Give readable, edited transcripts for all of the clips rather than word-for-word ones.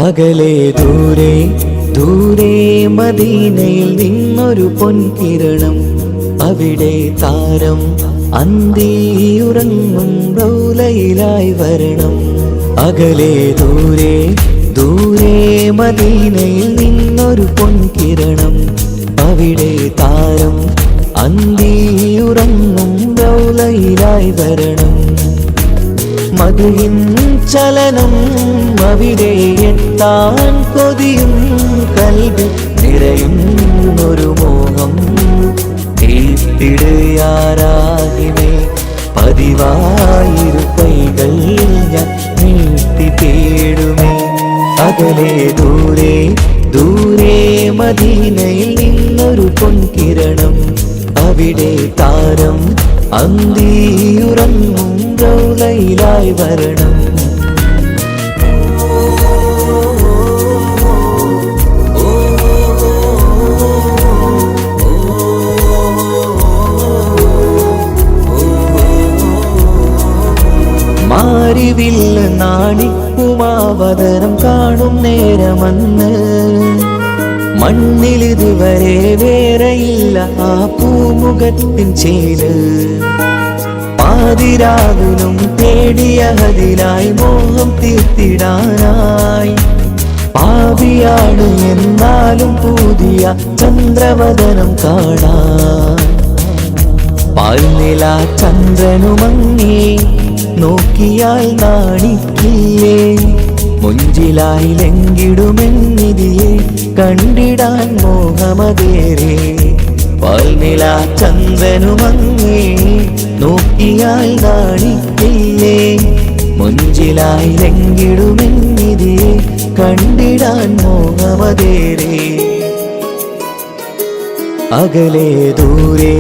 അകലെ ദൂരെ ദൂരെ മദീനയിൽ നിന്നൊരു പൊൻകിരണം, അവിടെ താരം അന്തിയുറങ്ങും റൗലയിലായി വരണം. അകലെ ദൂരെ ദൂരെ മദീനയിൽ നിന്നൊരു പൊൻകിരണം, അവിടെ താരം അന്തിയുറങ്ങും റൗലയിലായി വരണം. മധുവിൻ ചലനം അവിടെ എത്താൻ കൊതിയും കൽബിൽ നിറയുന്നൊരു മോഹം. തീർത്തിടുയാരാകിമേ പതിവായിരു കൈകൾ ഞാൻ നീട്ടി തേടുമേ. അകലെ ദൂരെ ദൂരെ മദീനയിൽ നിന്നൊരു പൊൻകിരണം, അവിടെ താരം അന്തിയുറങ്ങും റൗലയിലായി വരണം. മാരിവില്ല നാണിക്കുമാവതരം കാണും നേരമന്ന്, മണ്ണിലിതുവരെ വേറെയില്ല ആ പൂമുഖത്തിൻ ചേല്. പാതിരാവിലും തേടിയ ഹദിലായി മോഹം തീർത്തിടാനായി, പാപിയാണ് എന്നാലും പുതിയ ചന്ദ്രവദനം കാണാൻ. പാൽനില ചന്ദ്രനുമങ്ങി നോക്കിയാൽ നാണിക്കില്ലേ, മുഞ്ചിലായി ലംഘിടുമെന്നിതിയെ കണ്ടിടാൻ മോഹമതേറെ. പാൽനില ചന്ദ്രനുമങ്ങി നോക്കിയാൽ നാണിക്കില്ലേ, മുഞ്ചിലായി ലംഘിടുമെന്നിതിയെ കണ്ടിടാൻ മോഹമതേറെ. അകലെ ദൂരെ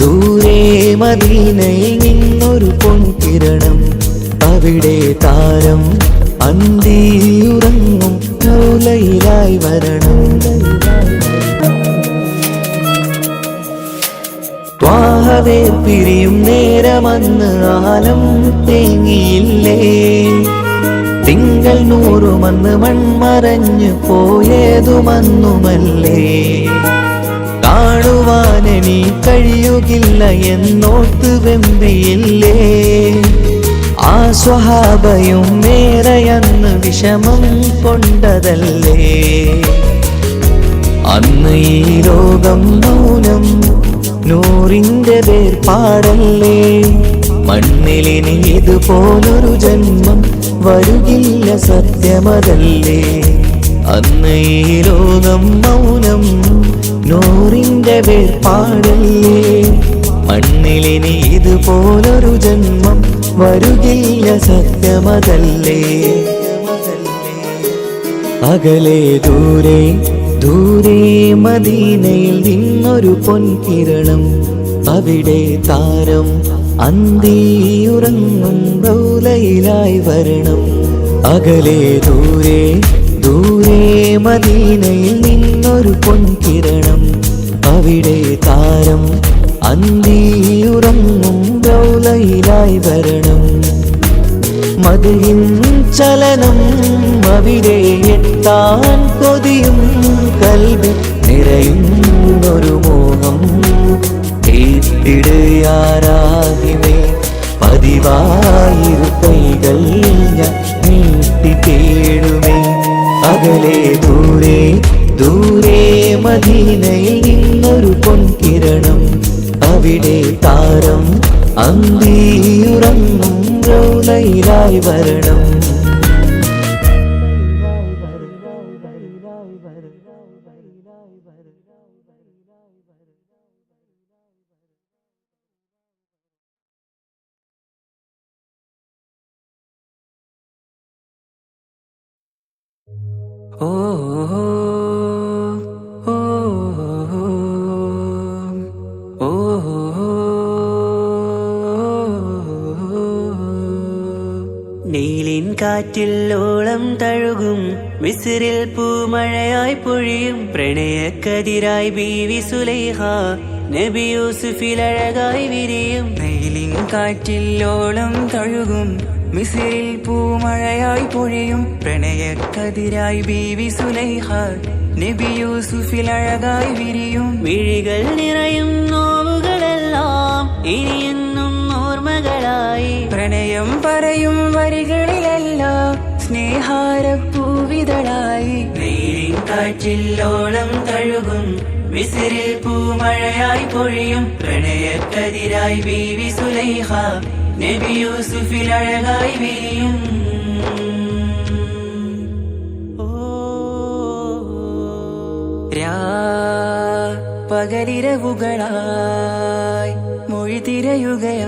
ദൂരെ മദീനയിൽ നിന്നൊരു പൊൻകിരണം, അവിടെ താരം അന്തിയുറങ്ങും റൗലയിലായി വരണം. ത്വാഹവേ പിരിയും നേരമന്ന് ആലം തേങ്ങിയില്ലേ, തിങ്കൾ നൂറുമന്ന് മൺമറഞ്ഞു പോയതുമന്നുമല്ലേ. കാണുവാനെനി കഴിയുകില്ല എന്നോർത്ത് വെമ്പിയില്ലേ, ആ സ്വഹാബയും മേറയന്ന് വിഷമം കൊണ്ടതല്ലേ. അന്ന് ഈ ലോകം മൗനം നൂറിന്റെ വേർപാടല്ലേ, മണ്ണിലിനി ഇതുപോലൊരു ജന്മം വരുകില്ല സത്യമതല്ലേ. അന്ന് ഈ ലോകം മൗനം നൂറിന്റെ വേർപാടല്ലേ, മണ്ണിലിനി ഇതുപോലൊരു ജന്മം വരുകില്ല സത്യമതല്ലേ. അകലെ ദൂരെ ദൂരെ മദീനയിൽ നിന്നൊരു പൊൻകിരണം, അവിടെ താരം അന്തിയുറങ്ങും റൗലയിലായി വരണം. അകലെ ദൂരെ ദൂരെ മദീനയിൽ നിന്നൊരു പൊൻകിരണം, അവിടെ താരം അന്തിയുറങ്ങും റൗലയിലായി വരണം. മധുവിൻ ചലനം അവിടെ എത്താൻ കൊതിയും കൽബിൽ നിറയുന്നൊരു മോഹം. തീർത്തിടുയാരാകിമേ പതിവായിരു കൈകൾ ഞാൻ നീട്ടി തേടുമേ. അകലെ ദൂരെ ദൂരെ മദീനയിൽ നിന്നൊരു പൊൻകിരണം, അവിടെ താരം അന്തിയുറങ്ങും റൗലയിലായി വരണം. ഓ ഓ ഓ നീലിൻ കാറ്റിൽ ഓളം തഴുകും, മിസ്രിൽ പൂമഴയായി പൊഴിയും, പ്രണയക്കതിരായി ബീവി സുലൈഹ നബി യൂസുഫിൽ അഴകായി വിരിയും. നീലിൻ കാറ്റിൽ ഓളം തഴുകും, മിസ്രിൽ പൂമഴയായി പൊഴിയും പ്രണയക്കതിരായി ബീവി സുലൈഹ നബി യൂസുഫിൽ അഴകായി വിരിയും വിഴികൾ നിറയും നോവുകളെല്ലാം ഇനിയെന്നും ഓർമ്മകളായി പ്രണയം പറയും വരികളിലെല്ലാം സ്നേഹാരപ്പൂവിതളായി വെയിലിൻ കാറ്റില്ലോളം തഴുകും മിസ്രിൽ പൂമഴയായി പൊഴിയും പ്രണയക്കതിരായി ബീവി സുലൈഹ നബി യൂസുഫിൽ അഴകായി വിരിയും പകലിരവുകളായി മൊഴി തിരയുകയായി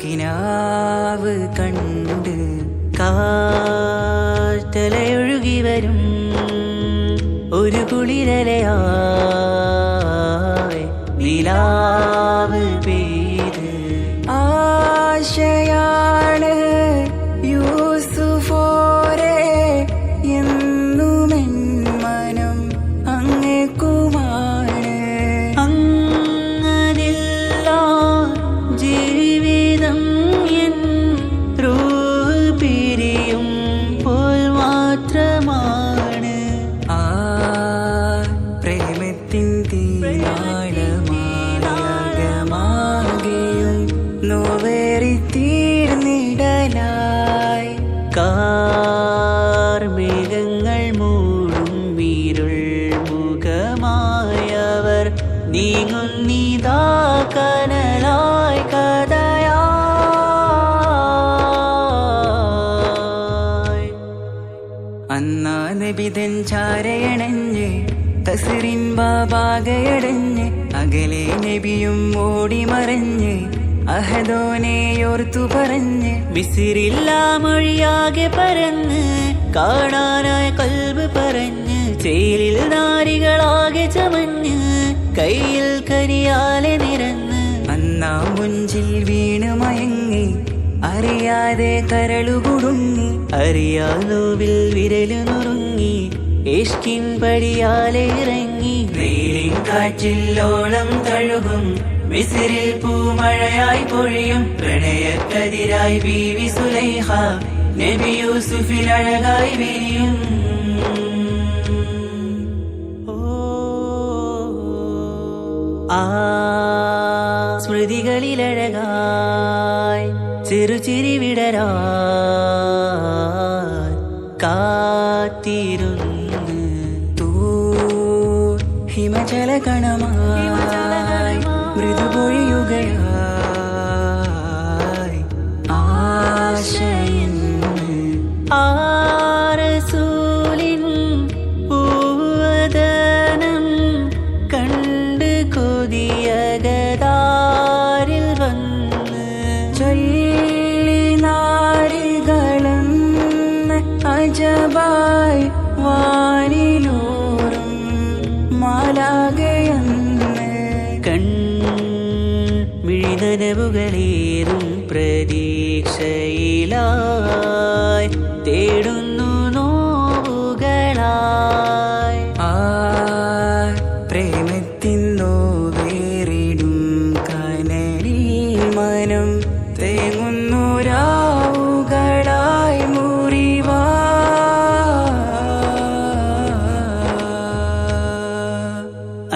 കിനാവ് കണ്ട് കാറ്റലയൊഴുകി വരും ഒരു കുളിരലയായി നിലാവ് പെയ്ത് ആശയാണ് യൂസുഫോരെ എന്നുമെൻ മനം അങ്ങേക്കുമാണ് അങ്ങനില്ല ജീവിതം എൻ റൂഹ് പിരിയും പോൽ മാത്രമാണ് ആ പ്രേമത്തിൻ തീരാളമാകെയും നോവേറി തീർന്നിടലായി കാർമേഘങ്ങൾ മൂടും വീരുൾ മുഖമായവർ നീങ്ങുന്നിതാ കനലായി കഥയായി അന്നാ നബിതൻ ചാരയണഞ്ഞ് കസറിൻ ബാബാകയടഞ്ഞ് അകലെ നബിയും ഓടിമറഞ്ഞ് അഹദോനെയോർത്തു പറഞ്ഞ് മിസിറില്ല മൊഴിയാകെ പരന്ന് കാണാനായി കൽബ് പറഞ്ഞ് ചേലിൽ നാരികളാകെ ചമഞ്ഞ് കയ്യിൽ കരിയാലെ നിരന്ന് അന്നാ മുഞ്ചിൽ വീണ് മയങ്ങി അറിയാതെ കരളുകുടുങ്ങി അറിയാലോവിൽ വിരലു നുറുങ്ങി ഇഷ്കിൻ പടിയാലെ ഇറങ്ങി വെയിലിൻ കാറ്റില്ലോളം തഴുകും മിസ്രിൽ പൂമഴയായി പൊഴിയും പ്രണയക്കതിരായി ബീവി സുലൈഹ നബി യൂസുഫിൽ അഴകായി വിരിയും ആ സ്മൃതികളിലഴകായി ചെറുചിരി വിടരാൻ കാത്തിരുന്ന് ഹിമജല കണമായി മൃദുപൊഴിയുകയായി ആശയിൻ ആരസൂലിൻ പൂവദനം കണ്ട് കൊതിയകതാരിൽ വന്ന് ചൊല്ലി നാരികളെന്ന് അജബായി വാനിലൂറും മാലാകയെന്ന് മിഴിനനവുകളേറും പ്രതീക്ഷയിലായി തേടുന്നു നോവുകളായി ആ പ്രേമത്തിൻ നോവേറിടും കനലിൽ മനം തേങ്ങുന്നു രാവുകളായി മുറിവാ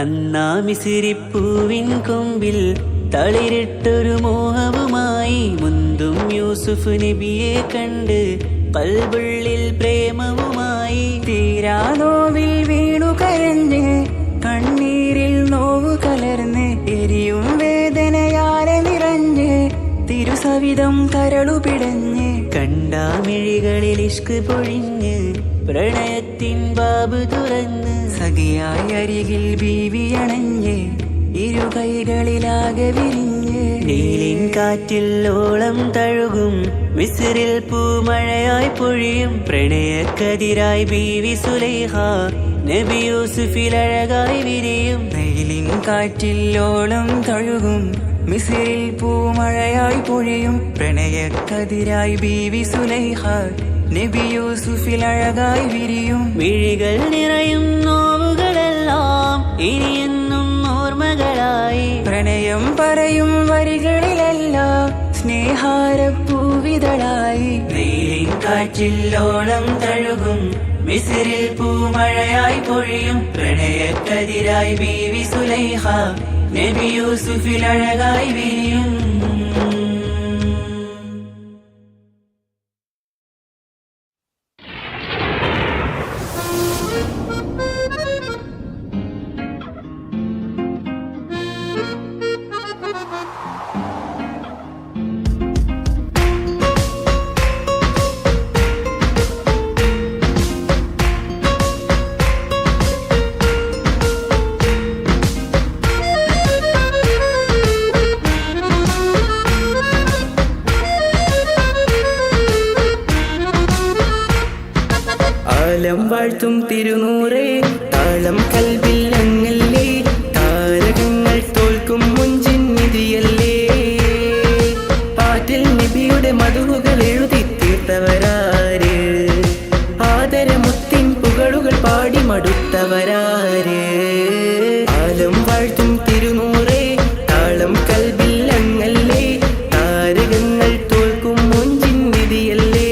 അന്നാ മിസിരിപ്പൂവിൻ കൊമ്പിൽ തളിരിട്ടൊരു മോഹവുമായി മുന്തും യൂസുഫ് നബിയെ കണ്ട് കൽബുള്ളിൽ പ്രേമവുമായി തീരാനോവിൽ വീണു കരഞ്ഞ് കണ്ണീരിൽ നോവു കലർന്ന് എരിയും വേദനയാലെ നിറഞ്ഞ് തിരുസവിധം കരളു പിടഞ്ഞ് കണ്ടാമിഴികളിൽ ഇഷ്ക് പൊഴിഞ്ഞ് പ്രണയത്തിൻ ബാബ് തുറന്ന് സഖിയായി അരികിൽ ബീവിയണഞ്ഞ് ഇരു കൈകളിലാകെ വിരിഞ്ഞ് നീലിൻ കാറ്റില്ലോളം തഴുകും മിസ്രിൽ പൂമഴയായി പൊഴിയും പ്രണയക്കതിരായി ബീവി സുലൈഹ നബി യൂസുഫിൽ അഴകായി വിരിയും വെയിലിൻ കാറ്റില്ലോളം തഴുകും മിസ്രിൽ പൂമഴയായി പൊഴിയും പ്രണയക്കതിരായി ബീവി സുലൈഹ നബി യൂസുഫിൽ അഴകായി വിരിയും വിഴികൾ നിറയും നോവുകളെല്ലാം ഇനിയെന്നും ഓർമ്മകളായി പ്രണയം പറയും വരികളിലെല്ലാം സ്നേഹാരപ്പൂവിതളായി നീലിൻ കാറ്റില്ലോളം തഴുകും മിസ്രിൽ പൂമഴയായി പൊഴിയും പ്രണയക്കതിരായി ബീവി സുലൈഹ നബി യൂസുഫിൽ അഴകായി വിരിയും ആലം വാഴ്ത്തും തിരുനൂറേ താളം കൽവിൽ അങ്ങല്ലേ താരകങ്ങൾ തോൽക്കും മുഞ്ചിൻ നിധിയല്ലേ ആറ്റിൽ നബിയുടെ മധുകൾ എഴുതി തീർത്തവരാര് ആദരമുത്തിൻ പുകളുകൾ പാടി മടുത്തവരാര് ആലം വാഴ്ത്തും തിരുനൂറേ താളം കൽവിൽ അങ്ങല്ലേ താരകങ്ങൾ തോൽക്കും മുഞ്ചിൻ നിധിയല്ലേ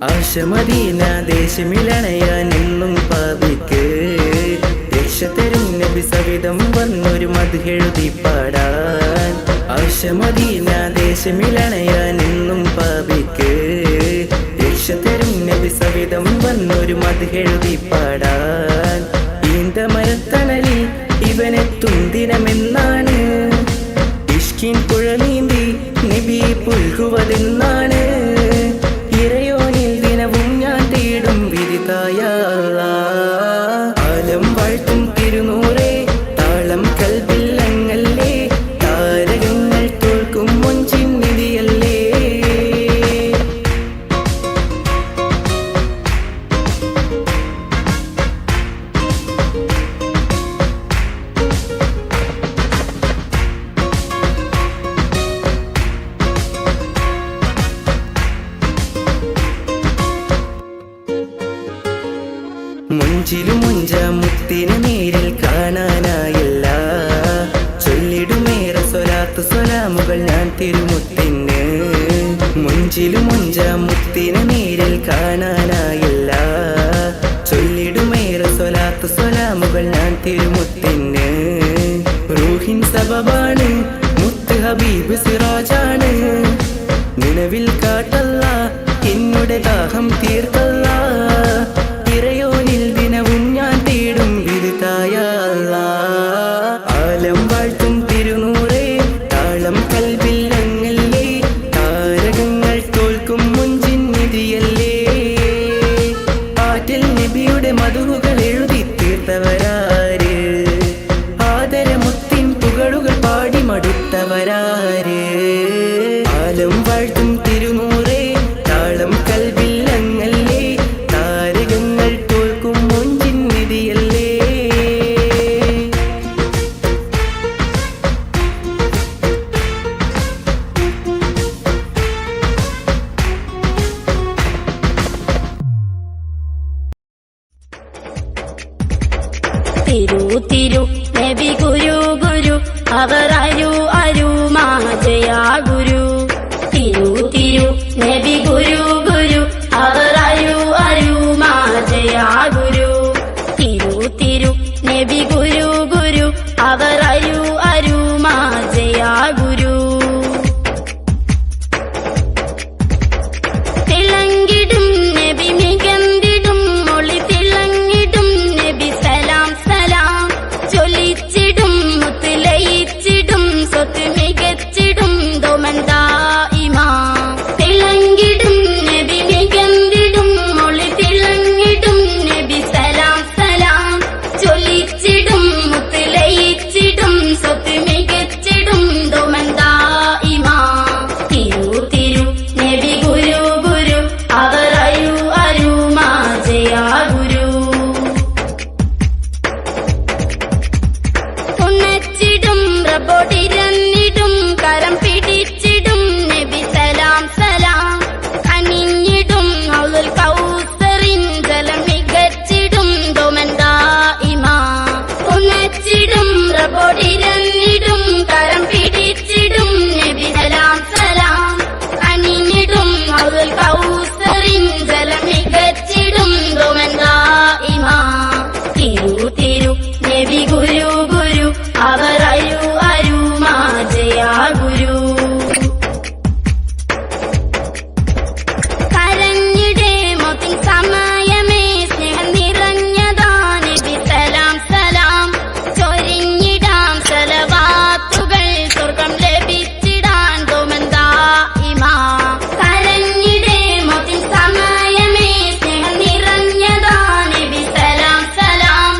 ആശമദീന ദേശമിലണയാൻ എന്നും പാപിക്ക് രക്ഷ തരും നബി സവിധം വന്നൊരു മദ്ഹെഴുതി പാടാൻ ആശമദീന ദേശമിലണയാൻ എന്നും പാപിക്ക് രക്ഷ തരും നബി സവിധം വന്നൊരു മദ്ഹെഴുതി പാടാൻ ഈന്തമരത്തണലിൽ ഇവനെത്തും ദിനമെന്നാണ് ഇഷ്കിൻ പുഴ നീന്തി നബി പുൽകുവതെന്നാണ് ഇറയോനിൽ ദിനവും ഞാൻ തേടും വിധിതായ ആലം വാഴ്ത്തും തിരുനൂറേ താളം കൽവിൽ അങ്ങല്ലേ താരകങ്ങൾ തോൽക്കും മുഞ്ചിൻ നിധിയല്ലേ മുഞ്ചിലും മുഞ്ച മുത്തിനെ നേരിൽ കാണാനായില്ല ചൊല്ലിടുമേറെ സ്വലാത്തു സ്വലാമുകൾ ഞാൻ തിരുമുത്തിന് മുഞ്ചിലും മുഞ്ച മുത്തിനെ നേരിൽ കാണാനായില്ല ചൊല്ലിടുമേറെ സ്വലാത്തു സ്വലാമുകൾ ഞാൻ തിരുമുത്തിന് റൂഹിൻ സബബാണ് മുത്ത് ഹബീബ് സിറാജാണ് നിലവിൽ കാട്ടല്ല എന്നുടെ ദാഹം തീർത്തല്ല ഇറയോനിൽ ദിനവും ഞാൻ തേടും വിധിതായ ആലം വാഴ്ത്തും തിരുനൂറേ താളം കൽവിൽ അങ്ങല്ലേ താരകങ്ങൾ തോൽക്കും മുഞ്ചിൻ നിധിയല്ലേ ആറ്റിൽ നബിയുടെ മധുകൾ എഴുതി തീർത്തവരാര് ആദരമുത്തിൻ പുകളുകൾ പാടി മടുത്തവരാര് ആലം വാഴ്ത്തും തിരുനൂറേ താളം കൽവിൽ അങ്ങല്ലേ താരകങ്ങൾ തോൽക്കും മുഞ്ചിൻ നിധിയല്ലേ തിരു തിരു നബി ഗുരു ഗുരു അവർ അരു അരു മാജയാ ഗുരു തിരു തിരു നബി ഗുരു ഗുരു അവർ അരു അരു മാജയാ ഗുരു തിരു തിരു നബി ഗുരു ഗുരു അവർ അരു അരു മാജയാ ഗുരു തിളങ്ങിടും നബി മികന്തിടും മൊളി തിളങ്ങിടും നബി സലാം സലാം ചൊല്ലിച്ചിടും മുത്തുലയിച്ചിടും സ്വത്ത് മികച്ചിടും ദോമന്താ ഇമാ തിളങ്ങിടും നബി മികന്തിടും മൊളി തിളങ്ങിടും നബി സലാം സലാം ചൊല്ലിച്ചിടും മുത്തുലയിച്ചിടും സ്വത്ത് മികച്ചിടും ദോമന്താ നബി ഗുരു ഗുരു അവർ അരു അരുമാജയാ ഗുരു കരഞ്ഞിടേ മോത്തിൻ സമയമേ സ്നേഹം നിറഞ്ഞതാ നബി സലാം സലാം ചൊരിഞ്ഞിടാം സലവാത്തുകൾ സ്വർഗം ലഭിച്ചിടാൻ തോമന്താ ഇമാ കരഞ്ഞിടേ മോത്തിൻ സമയമേ സ്നേഹം നിറഞ്ഞതാ നബി സലാം സലാം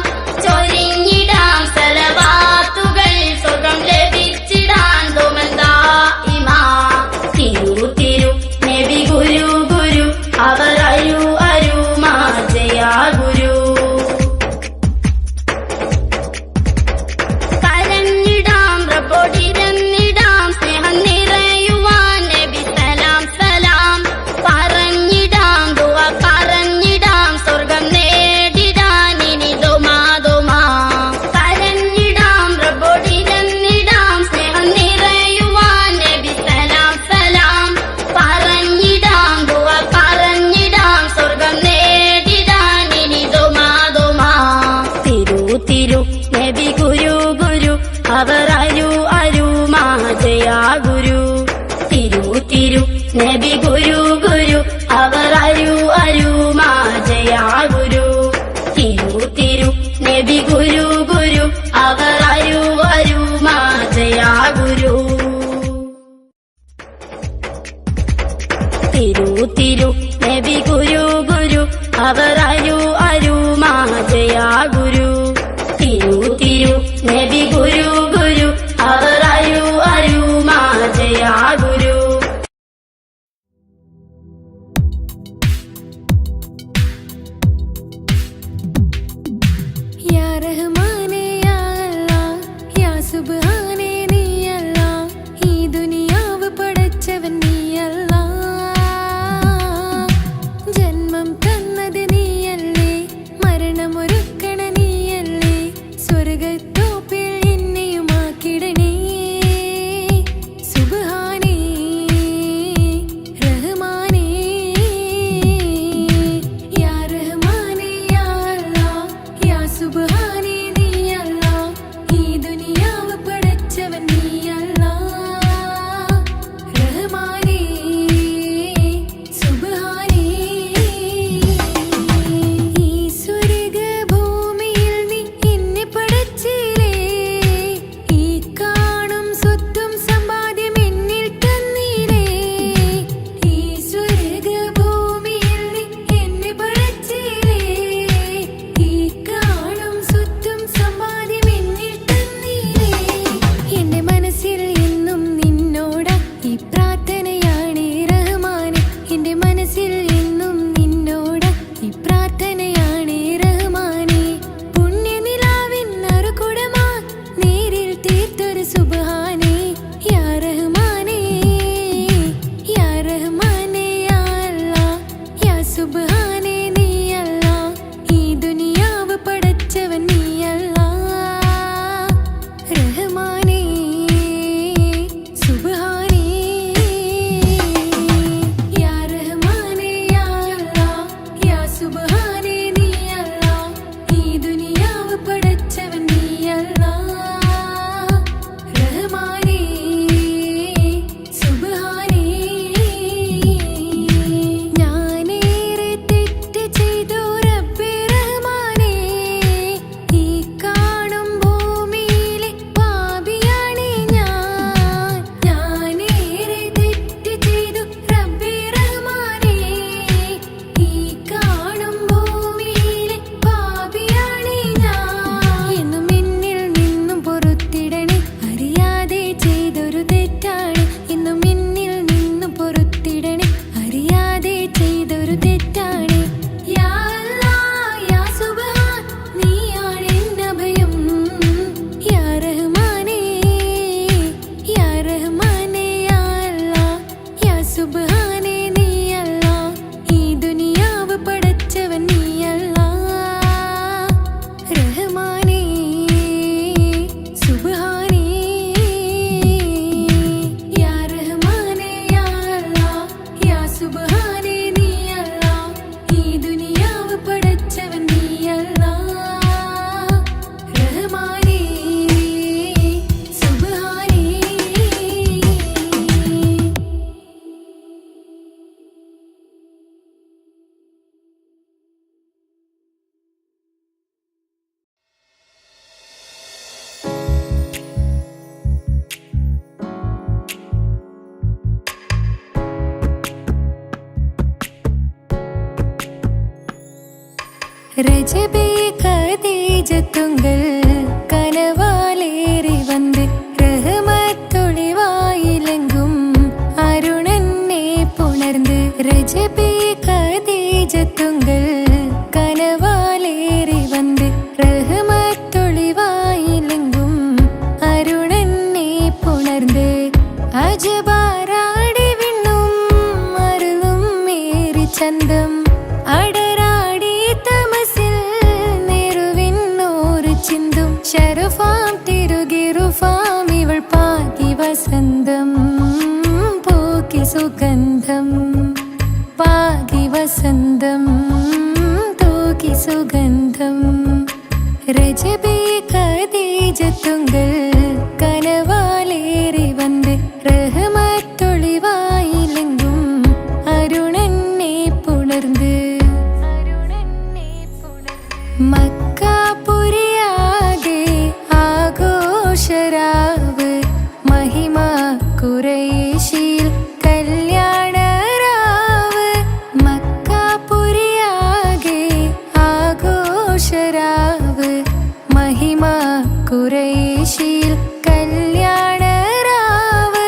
ചൊരിഞ്ഞിടാം സലവാത്തുകൾ സ്വർഗം ലഭിച്ചിടാൻ തോമന്താ ഇമാ തിരു തിരു നബി ഗുരു ഗുരു അവർ അരു അരുമാജയാ ഗുരു കരഞ്ഞിടാം റബ്ബോടിരന്നിടാം സ്നേഹം നിറയുവാൻ നബി സലാം സലാം പറഞ്ഞിടാം ദുആ പറഞ്ഞിടാം സ്വർഗം നേടിടാൻ ഇനി ദുമാ ദുമാ കരഞ്ഞിടാം റബ്ബോടിരന്നിടാം സ്നേഹം നിറയുവാൻ നബി സലാം സലാം പറഞ്ഞിടാം ദുആ പറഞ്ഞിടാം സ്വർഗം നേടിടാൻ ഇനി ദുമാ ദുമാ തിരു തിരു നബി ഗുരു ഗുരു അവർ അരു അരുമാജയാ ഗുരു തിരു തിരു നബി ഗുരു ഗുരു അവർ അരു അരുമാജയാ ഗുരു തിരു തിരു നബി ഗുരു ഗുരു അവർ അരു അരുമാജയാ ഗുരു തിരു തിരു നബി ഗുരു ഗുരു അവർ അരു അരുമാജയാ ഗുരു തിരു തിരു നബി ഗുരു ഗുരു അവർ അരു അരുമാജയാ ഗുരു യാ റഹ്മാനേ യാ അല്ലാഹ് യാ സുബ്ഹാനേ നീ അല്ലാഹ് ഈ ദുനിയാവ് പടച്ചവൻ നീ അല്ലാഹ് ജന്മം തന്നത് നീയല്ലേ മരണമൊരുക്കണ നീയല്ലേ സ്വർഗ്ഗത്തോപ്പിൽ എന്നെയുമാക്കിടണേ സുബ്ഹാനേ റഹ്മാനേ യാ റഹ്മാനേ യാ അല്ലാഹ് യാ സുബ്ഹാനേ നീ അല്ലാഹ് ഈ ദുനിയാവ് പടച്ചവൻ നീ അല്ലാഹ് റഹ്മാനേ സുബ്ഹാനേ ഈ സ്വർഗ്ഗഭൂമിയിൽ നീ എന്നെ പടച്ചില്ലേ ഈ കാണും സ്വത്തും സമ്പാദ്യം എന്നിൽ തന്നില്ലേ ഈ സ്വർഗ്ഗഭൂമിയിൽ നീ എന്നെ പടച്ചില്ലേ ഈ കാണും സ്വത്തും രജബേ ഖദീജത്തുങ്കൾ കനവാലേറി വന്ന് റഹ്മത്തൊളിവായിലെങ്കും അരുണനെ പുണർന്ന് രജബേ ഖദീജത്തുങ്കൾ കനവാലേറി വന്ന് റഹ്മത്തൊളിവായിലെങ്കും അരുണനെ പുണർന്ന് അജബാരാടി വിണ്ണും അരുളും മേറി ചന്തം അടരാടി തമസിൽ നെരുവിന്നോറ് ചിന്തും ശരഫാം തിരുകിറുഫാം ഇവൾ പാകി വസന്തം പൂക്കി സുഗന്ധം പാകി വസന്തം തൂക്കി സുഗന്ധം രജബേ ഖദീജത്തുങ്കൾ കനവാലേറി വന്ന് റഹ്മത്തൊളിവായിലെങ്കും അരുണനെ പുണർന്ന് മക്കാപുരിയാകെ ആഘോഷരാവ് മഹിമ ഖുറൈശിയിൽ കല്യാണരാവ് മക്കാപുരിയാകെ ആഘോഷരാവ് മഹിമ ഖുറൈശിയിൽ കല്യാണരാവ്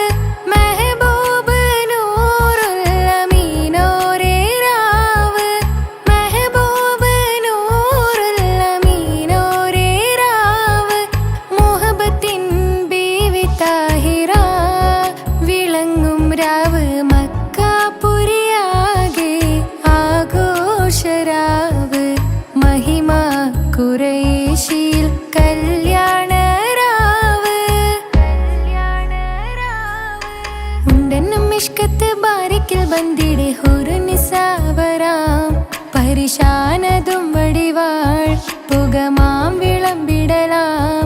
മെഹബൂബ് നൂറുൽ അമീനോരേ രാവ് മെഹബൂബ് നൂറുൽ അമീനോരേ രാവ് മുഹബത്തിൻ ബീവി താഹിറ വിളങ്ങും രാവ് മക്കാപുരിയാകെ ആഘോഷരാവ് മഹിമ ഖുറൈശിയിൽ കല്യാണരാവ് ഉണ്ടെന്നും ഇഷ്കത്ത് ബാരിക്കിൽ ബന്ദിടെ ഹുറുനിസാവരാം പരിശാനതും വടിവാൾ പുകമാം വിളമ്പിടലാം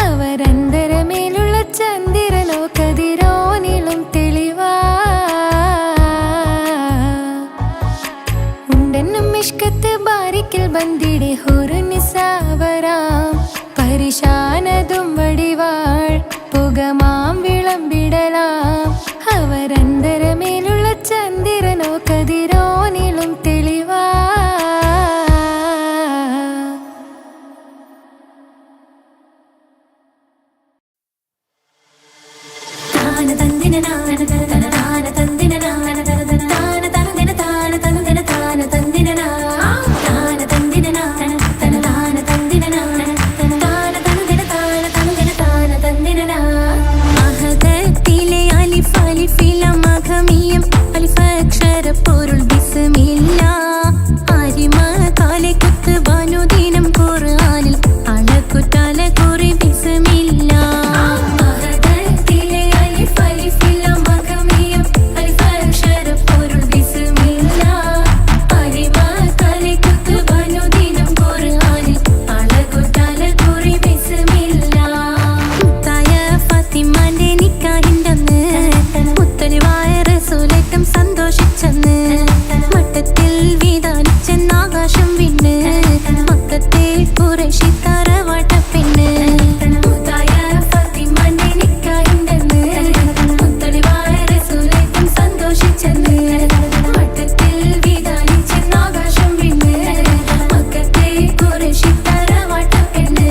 അവരന്തരമേലുള്ള ചന്ദ്രനോ കതിരോനിലും തെളിവാ ഉണ്ടെന്നും ഇഷ്കത്ത് ബാരിക്കിൽ ബന്ദിടെ ഹുറുനിസാവരാം പരിശാനതും വടിവാൾ പുകമാം വിളമ്പിടലാം അവരന്തരമേലുള്ള ചന്ദ്രനോ കതിരോനിലും തെളിവാ അഹദത്തിലെ അലിഫ് അലിഫിലം അഖമിയം അലിഫക്ഷര പൊരുൾ ബിസ്മില്ല അരിമ കാലെ കുത്ത് വനുദിനം ഖുർആനിൽ അളക്കുതല കുറി ബിസ്മില്ല അഹദത്തിലെ അലിഫ് അലിഫിലം അഖമിയം അലിഫക്ഷര പൊരുൾ ബിസ്മില്ല അരിമ കാലെ കുത്ത് വനുദിനം ഖുർആനിൽ അളക്കുതല കുറി ബിസ്മില്ല മുത്തായ ഫാത്തിമാന്റെ നിക്കാഹിന്റന്ന് മുത്തലിവായ റസൂലേറ്റം സന്തോഷിച്ചെന്ന് മട്ടത്തിൽ വീതാലിച്ചെന്നാകാശം വിണ്ണ് മക്കത്തെ ഖുറൈശി തറവാട്ടപ്പെണ്ണ് മുത്തായ ഫാത്തിമാന്റെ നിക്കാഹിന്റന്ന് മുത്തലിവായ റസൂലേറ്റം സന്തോഷിച്ചെന്ന് മട്ടത്തിൽ വീതാലിച്ചെന്നാകാശം വിണ്ണ് മക്കത്തെ ഖുറൈശി തറവാട്ടപ്പെണ്ണ്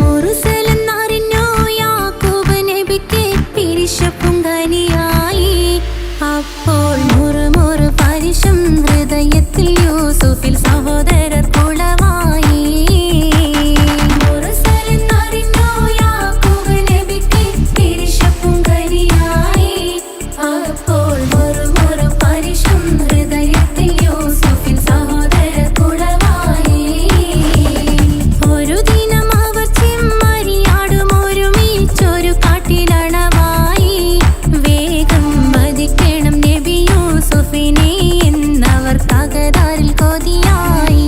മുർസലെന്നറിഞ്ഞു യാക്കൂബ് നബിക്ക് പിരിശപ്പുങ്കനിയായി അപ്പോൾ മുറുമുറു പരിശം ഹൃദയത്തിൽ യൂസുഫിൽ സഹോദരർ കുളവായി മുർസലെന്നറിഞ്ഞു യാക്കൂബ് നബിക്ക് പിരിശപ്പുങ്കനിയായി അപ്പോൾ മുറുമുറു പരിശം ഹൃദയത്തിൽ യൂസുഫിൽ സഹോദരർ കുളവായി ഒരു ദിനം അവർ ചെമ്മരിയാടും ഒരുമിച്ചൊരു കാട്ടിലണവായി വേഗം വധിക്കണം നബി യൂസുഫിനെ എന്നവർ തകരാറിൽ കൊതിയായി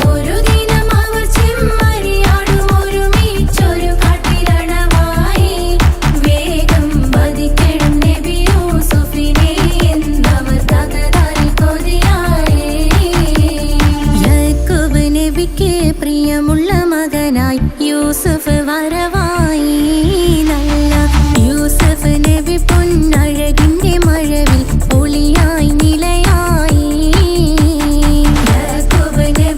ഒരു ദിനം അവർ ചെമ്മരിയാടും ഒരുമിച്ചൊരു കാട്ടിലണവായി വേഗം വധിക്കണം നബി യൂസുഫിനെ എന്നവർ തകരാറിൽ കൊതിയായി യാക്കൂബ് നബിക്ക് പ്രിയമുള്ള മകനായി യൂസുഫ് വരവായി നല്ല യൂസുഫ് നബി പൊന്നഴകിന്റെ മഴവിൽ ഒളിയായി നിലയായി യാക്കൂബ് നബി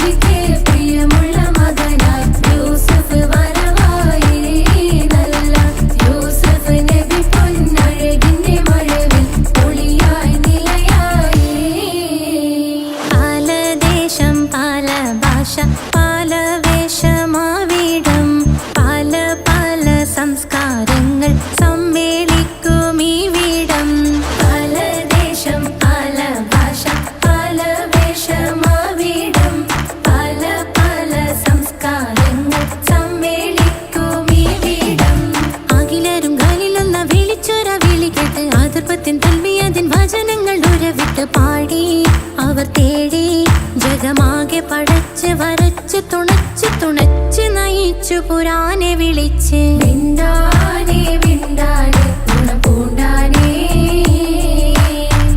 തുടിച്ചു പുരാനെ വിളിച്ച് വിണ്ടാനേ വിണ്ടാനേ പൂണ്ടാനേ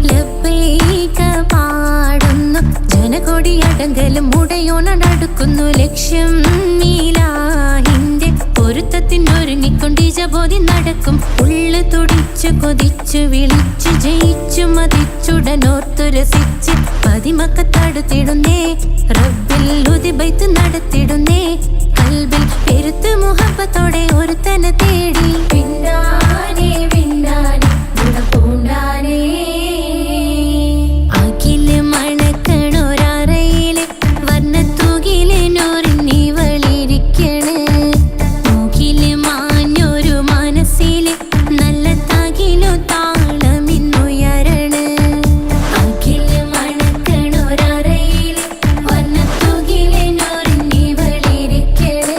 ലബ്ബൈക പാടുന്നു ജനകൊടി അടങ്കലും മുടയോണടുക്കുന്നു ലക്ഷ്യം നീലാഹിന്റെ പൊരുത്തത്തിനൊരുങ്ങിക്കൊണ്ട് ജബോധി നടക്കും ഉള്ളു തുടിച്ചു കൊതിച്ചു വിളിച്ചു ജയിച്ചു മതിച്ചുടനോർത്തു രസിച്ച് പതിമക്കത്തടുത്തിടുന്നേ റബ്ബിൽ ഉദിബൈത്ത് നടത്തിടുന്നേ കൽബിൽ പെരുത്ത് മുഹബത്തോടെ ഒരുത്തനെ തേടി വിണ്ടാനേ വിണ്ടാനേ പൂണ്ടാനേ അഖില് മണക്കണൊരറയില് വർണ്ണത്തൂകില് നൂറിനി വളിരിക്കണ് മൂക്കില് മാഞ്ഞൊരു മനസ്സില് നല്ല തകിലു താളമിന്നുയരണ് അഖില് മണക്കണൊരറയില് വർണ്ണത്തൂകില് നൂറിനി വളിരിക്കണ്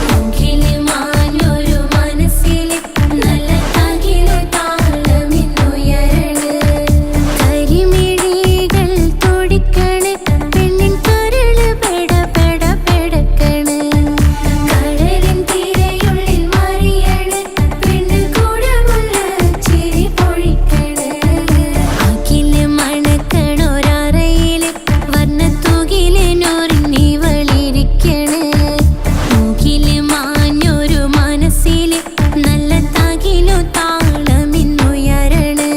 മൂക്കില് മാഞ്ഞൊരു മനസ്സില് നല്ല തകിലു താളമിന്നുയരണ് കരിമിഴികൾ തുടിക്കണ് പെണ്ണിൻ കരള് പെട പെട പെടക്കണ് കടലിൻ തിരയുള്ളിൽ മറിയണ് പെണ്ണ് കൂടമുള്ള ചിരി പൊഴിക്കണ് അഖില് മണക്കണൊരറയില് വർണ്ണത്തൂകില് നൂറിനി വളിരിക്കണ് മൂക്കില് മാഞ്ഞൊരു മനസ്സില് നല്ല തകിലു താളമിന്നുയരണ്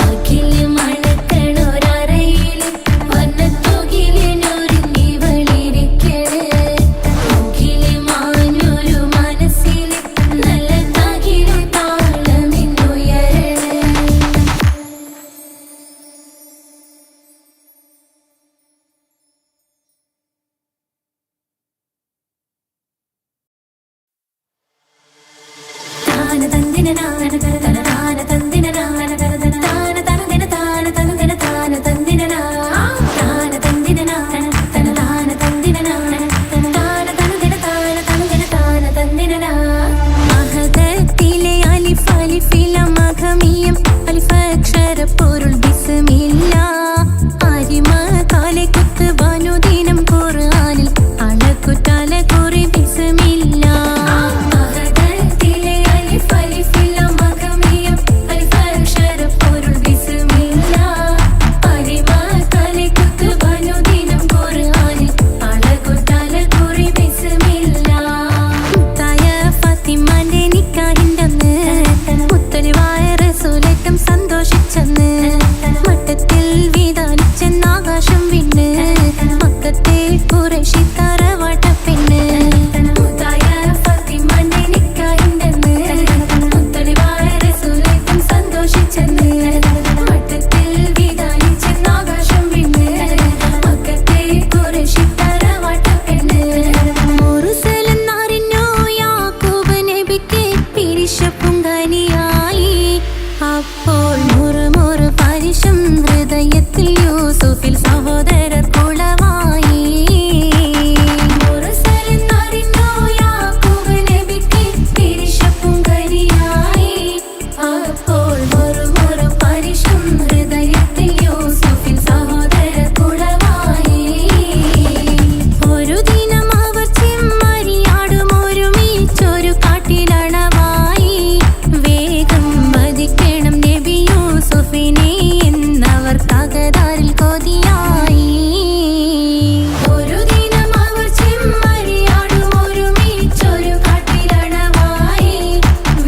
അഖില് മണക്കണൊരറയില് വർണ്ണത്തൂകില് നൂറിനി വളിരിക്കണ് മൂക്കില് മാഞ്ഞൊരു മനസ്സില് നല്ല തകിലു താളമിന്നുയരണ് താന തന്ദിന നാന തന താന തന്ദിന നാന തന താന തന്ദിന താന തന്ദിന താന തന്ദിന താന തന്ദിന നാന തന താന തന്ദിന നാന തന താന തന്ദിന താന തന്ദിന താന തന്ദിന മഹദത്തിലെ അലിഫ് അലിഫില മഖമിയം അലിഫക്ഷര പൊരുൾ ബിസ്മില്ല അരിമ കാലെ കുത്ത് ബനുദിനം ഖുർആനിൽ അളക്കുതല കുറി ബിസ്മില്ല മഹദത്തിലെ അലിഫ് അലിഫില മഖമിയം അലിഫക്ഷര പൊരുൾ ബിസ്മില്ല അരിമ കാലെ കുത്ത് ബനുദിനം ഖുർആനിൽ അളക്കുതല കുറി ബിസ്മില്ല മുത്തായ ഫാത്തിമാന്റെ നിക്കാഹിന്റന്ന് മുത്തലിവായ റസൂലേറ്റം സന്തോഷിച്ചെന്ന് മട്ടത്തിൽ വീതാനിച്ചെന്ന് ആകാശം വിണ്ണ് മക്കത്തെ ഖുറൈശി തറവാട്ടപ്പെണ്ണ് മുത്തായ ഫാത്തിമാന്റെ നിക്കാഹിന്റന്ന് മുത്തലിവായ റസൂലേറ്റം സന്തോഷിച്ചെന്ന് മട്ടത്തിൽ വീതാനിച്ചെന്ന് ആകാശം വിണ്ണ് മക്കത്തെ ഖുറൈശി തറവാട്ടപ്പെണ്ണ് മുർസലെന്നറിഞ്ഞു യാക്കൂബ് നബിക്ക് പിരിശപ്പുങ്കനിയായി അപ്പോൾ മുറുമുറു പരിശം ഹൃദയത്തിൽ യൂസുഫിൽ സഹോദരർ കുളവായി മുർസലെന്നറിഞ്ഞു യാക്കൂബ് നബിക്ക് പിരിശപ്പുങ്കനിയായി അപ്പോൾ മുറുമുറു പരിശം ഹൃദയത്തിൽ യൂസുഫിൽ സഹോദരർ കുളവായി ഒരു ദിനം അവർ ചെമ്മരിയാടും ഒരുമിച്ചൊരു കാട്ടിലണവായി വേഗം വധിക്കണം നബി യൂസുഫിനെ എന്നവർ തകരാറിൽ കൊതിയായി ഒരു ദിനം അവർ ചെമ്മരിയാടും ഒരുമിച്ചൊരു കാട്ടിലണവായി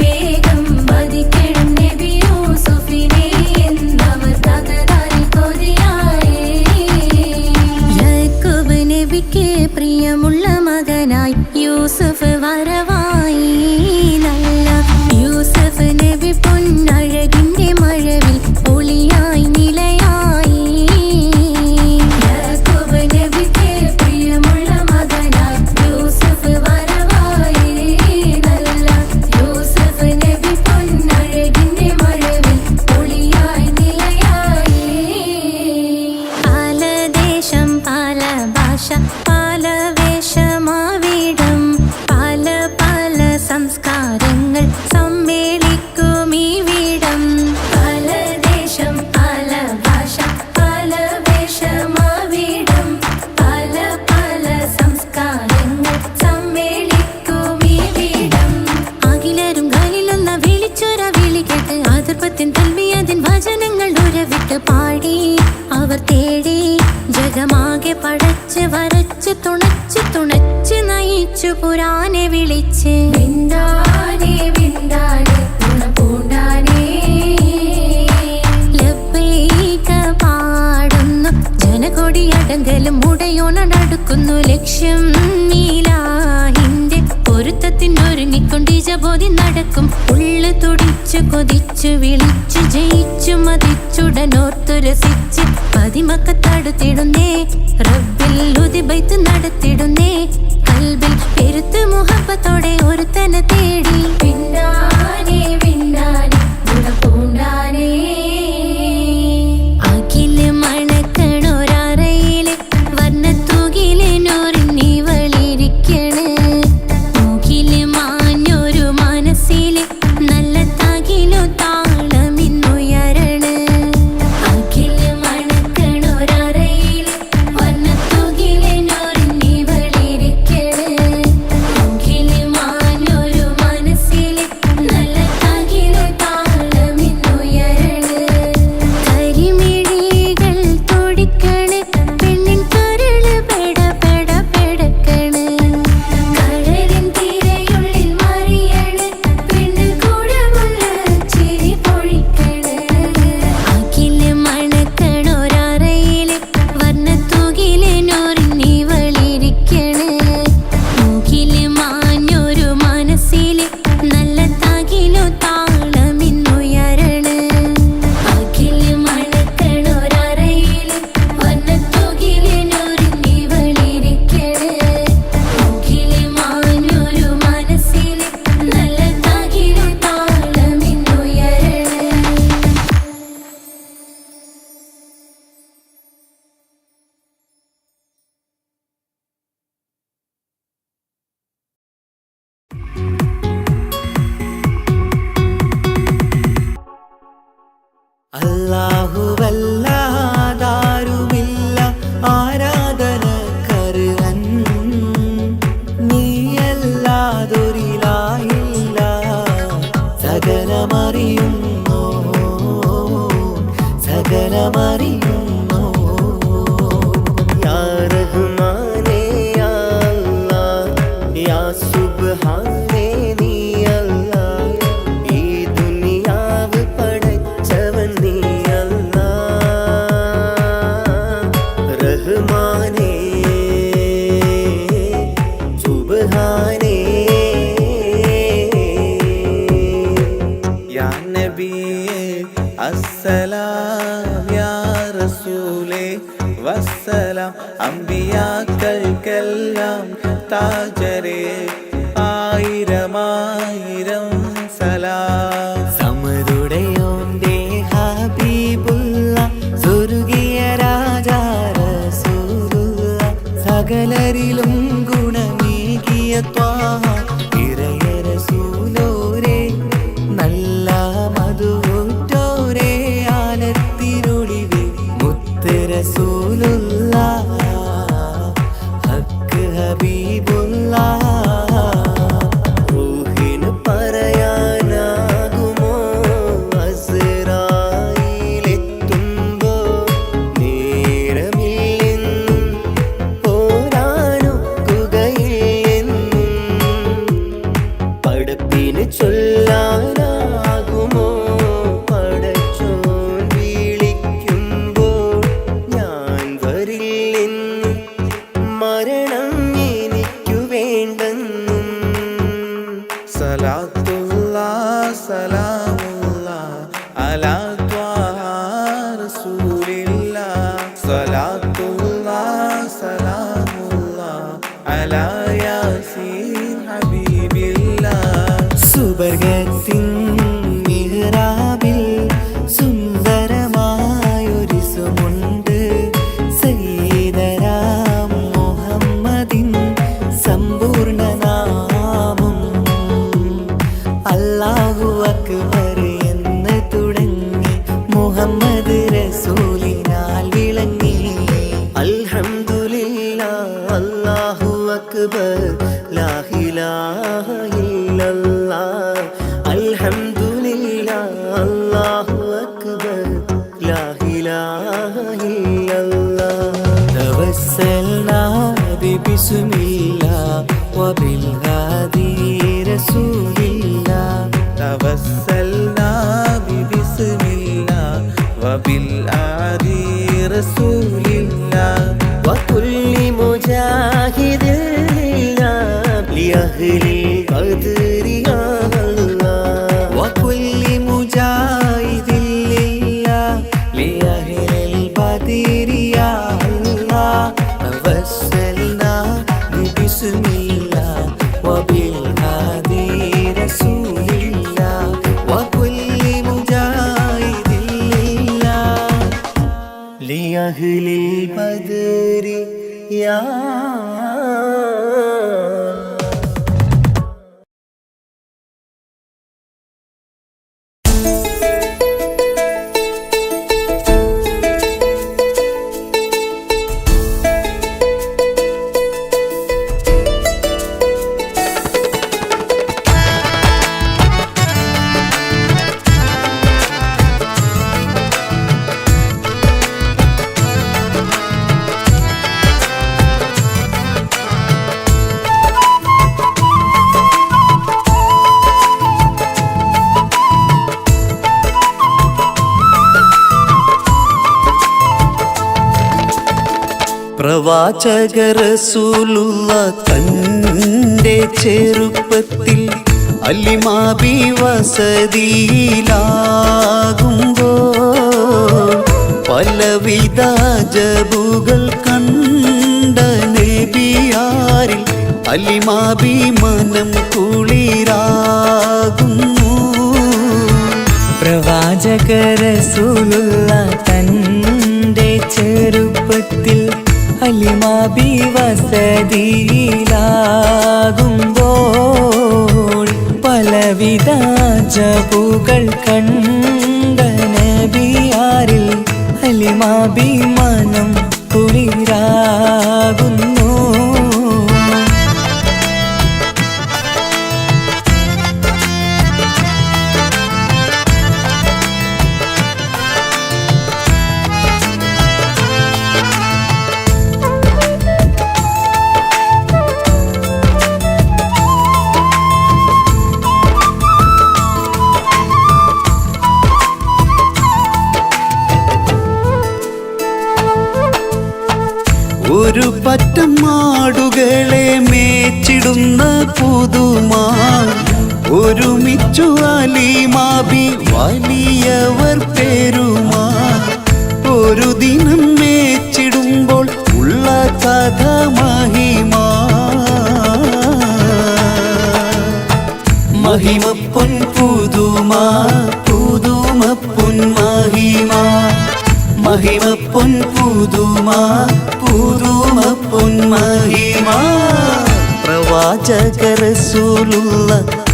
വേഗം വധിക്കണം നബി യൂസുഫിനെ എന്നവർ തകരാറിൽ കൊതിയായി യാക്കൂബ് നബിക്ക് പ്രിയമുള്ള മകനായി യൂസുഫ് വരവായി നല്ല യൂസുഫ് നബി പൊന്നഴകിന്റെ മഴവിൽ ഒളിയായി നിലയായി യാക്കൂബ് നബിക്ക് പ്രിയമുള്ള മകനായി യൂസുഫ് വരവായി നല്ല യൂസുഫ് നബി പൊന്നഴകിന്റെ മഴവിൽ ഒളിയായി നിലയായി പല ദേശം പല ഭാഷ പല വേഷമാവിടം തുടിച്ചു പുരാനെ വിളിച്ച് വിന്ദാനേ വിന്ദാനേ പൂണ്ടാനേ ലബ്ബൈക പാടുന്നു ജനകൊടിയടങ്കലും മുടയോണടുക്കുന്നു ലക്ഷ്യം നീലാഹിന്റെ പൊരുത്തത്തിനൊരുങ്ങിക്കൊണ്ട് ജബോധി നടക്കും ഉള്ളു തുടിച്ചു കൊതിച്ചു വിളിച്ചു ജയിച്ചു മതിച്ചുടനോർത്തു രസിച്ച് പതിമക്കത്തടുത്തിടുന്നേ റബ്ബിൽ ഉദിബൈത്ത് നടത്തിടുന്നേ കൽബിൽ പെരുത്ത് മുഹബത്തോടെ ഒരുത്തനെ തേടി വിന്നാനേ വിന്നാനേ ഗുണപൂണ്ടാനേ അഖില് മണക്കണൊരറയില് വർണ്ണത്തൂകില് നോറിഞ്ഞി വളിരിക്കണ് മൂക്കില് മാഞ്ഞൊരു മനസ്സില് നല്ല തകിലു താളമിന്നുയരണ അഖില് മണക്കണൊരറയില് വർണ്ണത്തൂകില് നോറിഞ്ഞി വളിരിക്കണ് മൂക്കില് മാഞ്ഞൊരു മനസ്സില് നല്ല തകിലു താളമിന്നുയരണ കരിമിഴികൾ തുടിക്കണ് പെണ്ണിൻ കരള് പെട പെട പെടക്കണ് കടലിൻ തിരയുള്ളിൽ മറിയണ് പെണ്ണ് കൂടമുള്ള ചിരി പൊഴിക്കണ് അഖില് മണക്കണൊരറയില് വർണ്ണത്തൂകില് നോറിഞ്ഞി വളിരിക്കണ് മൂക്കില് മാഞ്ഞൊരു മനസ്സില് നല്ല തകിലു താളമിന്നുയരണ അഖില് മണക്കണൊരറയില് വർണ്ണത്തൂകില് നോറിഞ്ഞി വളിരിക്കണ് മൂക്കില് മാഞ്ഞൊരു മനസ്സില് നല്ല തകിലു താളമിന്നുയരണ അല്ലാഹുവല്ലാതാരുമില്ല ആരാധനക്കർഹൻ നീയല്ലാതൊരിലായില്ല സകലമറിയുന്നോ സകലമറിയുന്നോ യാ റഹ്മാനേ യാ അല്ലാഹ് യാ സുബ്ഹാനേ നീ അല്ലാഹ് ഈ ദുനിയാവ് പടച്ചവൻ നീ അല്ലാഹ് റഹ്മാനേ സുബ്ഹാനേ യാ നബിയേ അസ്സലാം യാ റസൂലേ വസ്സലാം അമ്പിയാക്കൾക്കെല്ലാം താജരേ ആയിരമായിരം സലാം സമരുടയോന്റെ ഹബീബുള്ള സ്വർഗീയ രാജാ റസൂലുള്ള സകലരിലും ഗുണമേകിയ ത്വാഹ ഇറയ റസൂലോരേ നല്ല മധുറ്റോരേ ആലത്തിനൊളിവേ മുത്ത് റസൂലുള്ള ഹക്ക് ഹബീബുള്ള റൂഹിന് പറയാനാകുമോ അസ്റായിലെത്തുമ്പോ നേരമില്ലെന്നും പോരാനൊക്കുകയില്ലെന്നും പടപ്പിന് ചൊല്ലാനാകുമോ പടച്ചോൻ വിളിക്കുമ്പോൾ ഞാൻ വരില്ലെന്ന് മരണം എനിക്കു വേണ്ടെന്നും സലാത്തുല്ലാ സലാമുല്ലാ അലാ ത്വാഹ റസൂലില്ലാ സലാത്തുല്ലാ സലാമുല്ലാ അലാ യാസീൻ ഹബീബില്ലാ സുബർഗത്തിൻ മിഹ്റാബിൽ സുന്ദരമായൊരു സുമുണ്ട് സയ്യിദനാം മുഹമ്മദിൻ സമ്പൂർണ്ണ നാമം അല്ലാഹു അക്ബർ എന്ന് തുടങ്ങി മുഹമ്മദ് റസൂലിനാൽ വിളങ്ങി അൽഹംദുലില്ലാഹ് അല്ലാഹു അക്ബർ ലാ ഇലാഹ ഇല്ലല്ലാഹ് അൽഹംദുലില്ലാഹ് അല്ലാഹു അക്ബർ ലാ ഇലാഹ ഇല്ലല്ലാഹ് തവസ്സൽനാ ബിസ്മില്ലാഹ് വബിൽ لأهل القدر يا الله وكل مجاهد لله لأهل البدر يا الله توسلنا ببسم الله وبالهادي رسول الله وكل مجاهد لله لأهل البدر يا പ്രവാചക റസൂലുള്ള തൻ്റെ ചെറുപ്പത്തിൽ അലിമാബി വസതിയിലാകുമ്പോൾ പലവിധ ജബുകൾ കണ്ട നബിയാരിൽ അലിമാബി മനം കുളിരാകുന്നു. പ്രവാചക റസൂലുള്ള തൻ്റെ ചെറുപ്പത്തിൽ അലിമാബി വസതിയിലാകുമ്പോൾ പലവിധ ജബുകൾ കണ്ട നബിയാരിൽ അലിമാബി മനം കുളിരാകുന്നു. ഒരു പറ്റം മാടുകളെ മേച്ചിടുന്ന പുതുമാ ഒരുമിച്ചു അലിമാബി വലിയവർ പേരുമാ ഒരു ദിനം മേച്ചിടുമ്പോൾ ഉള്ള കഥ മഹിമാ മഹിമപ്പൊൻ പുതുമാ പുതുമപ്പൊൻ മഹിമാ മഹിമപ്പൊൻ പുതുമാ പുതുമപ്പൊൻ മഹിമാ. പ്രവാചക റസൂലുള്ള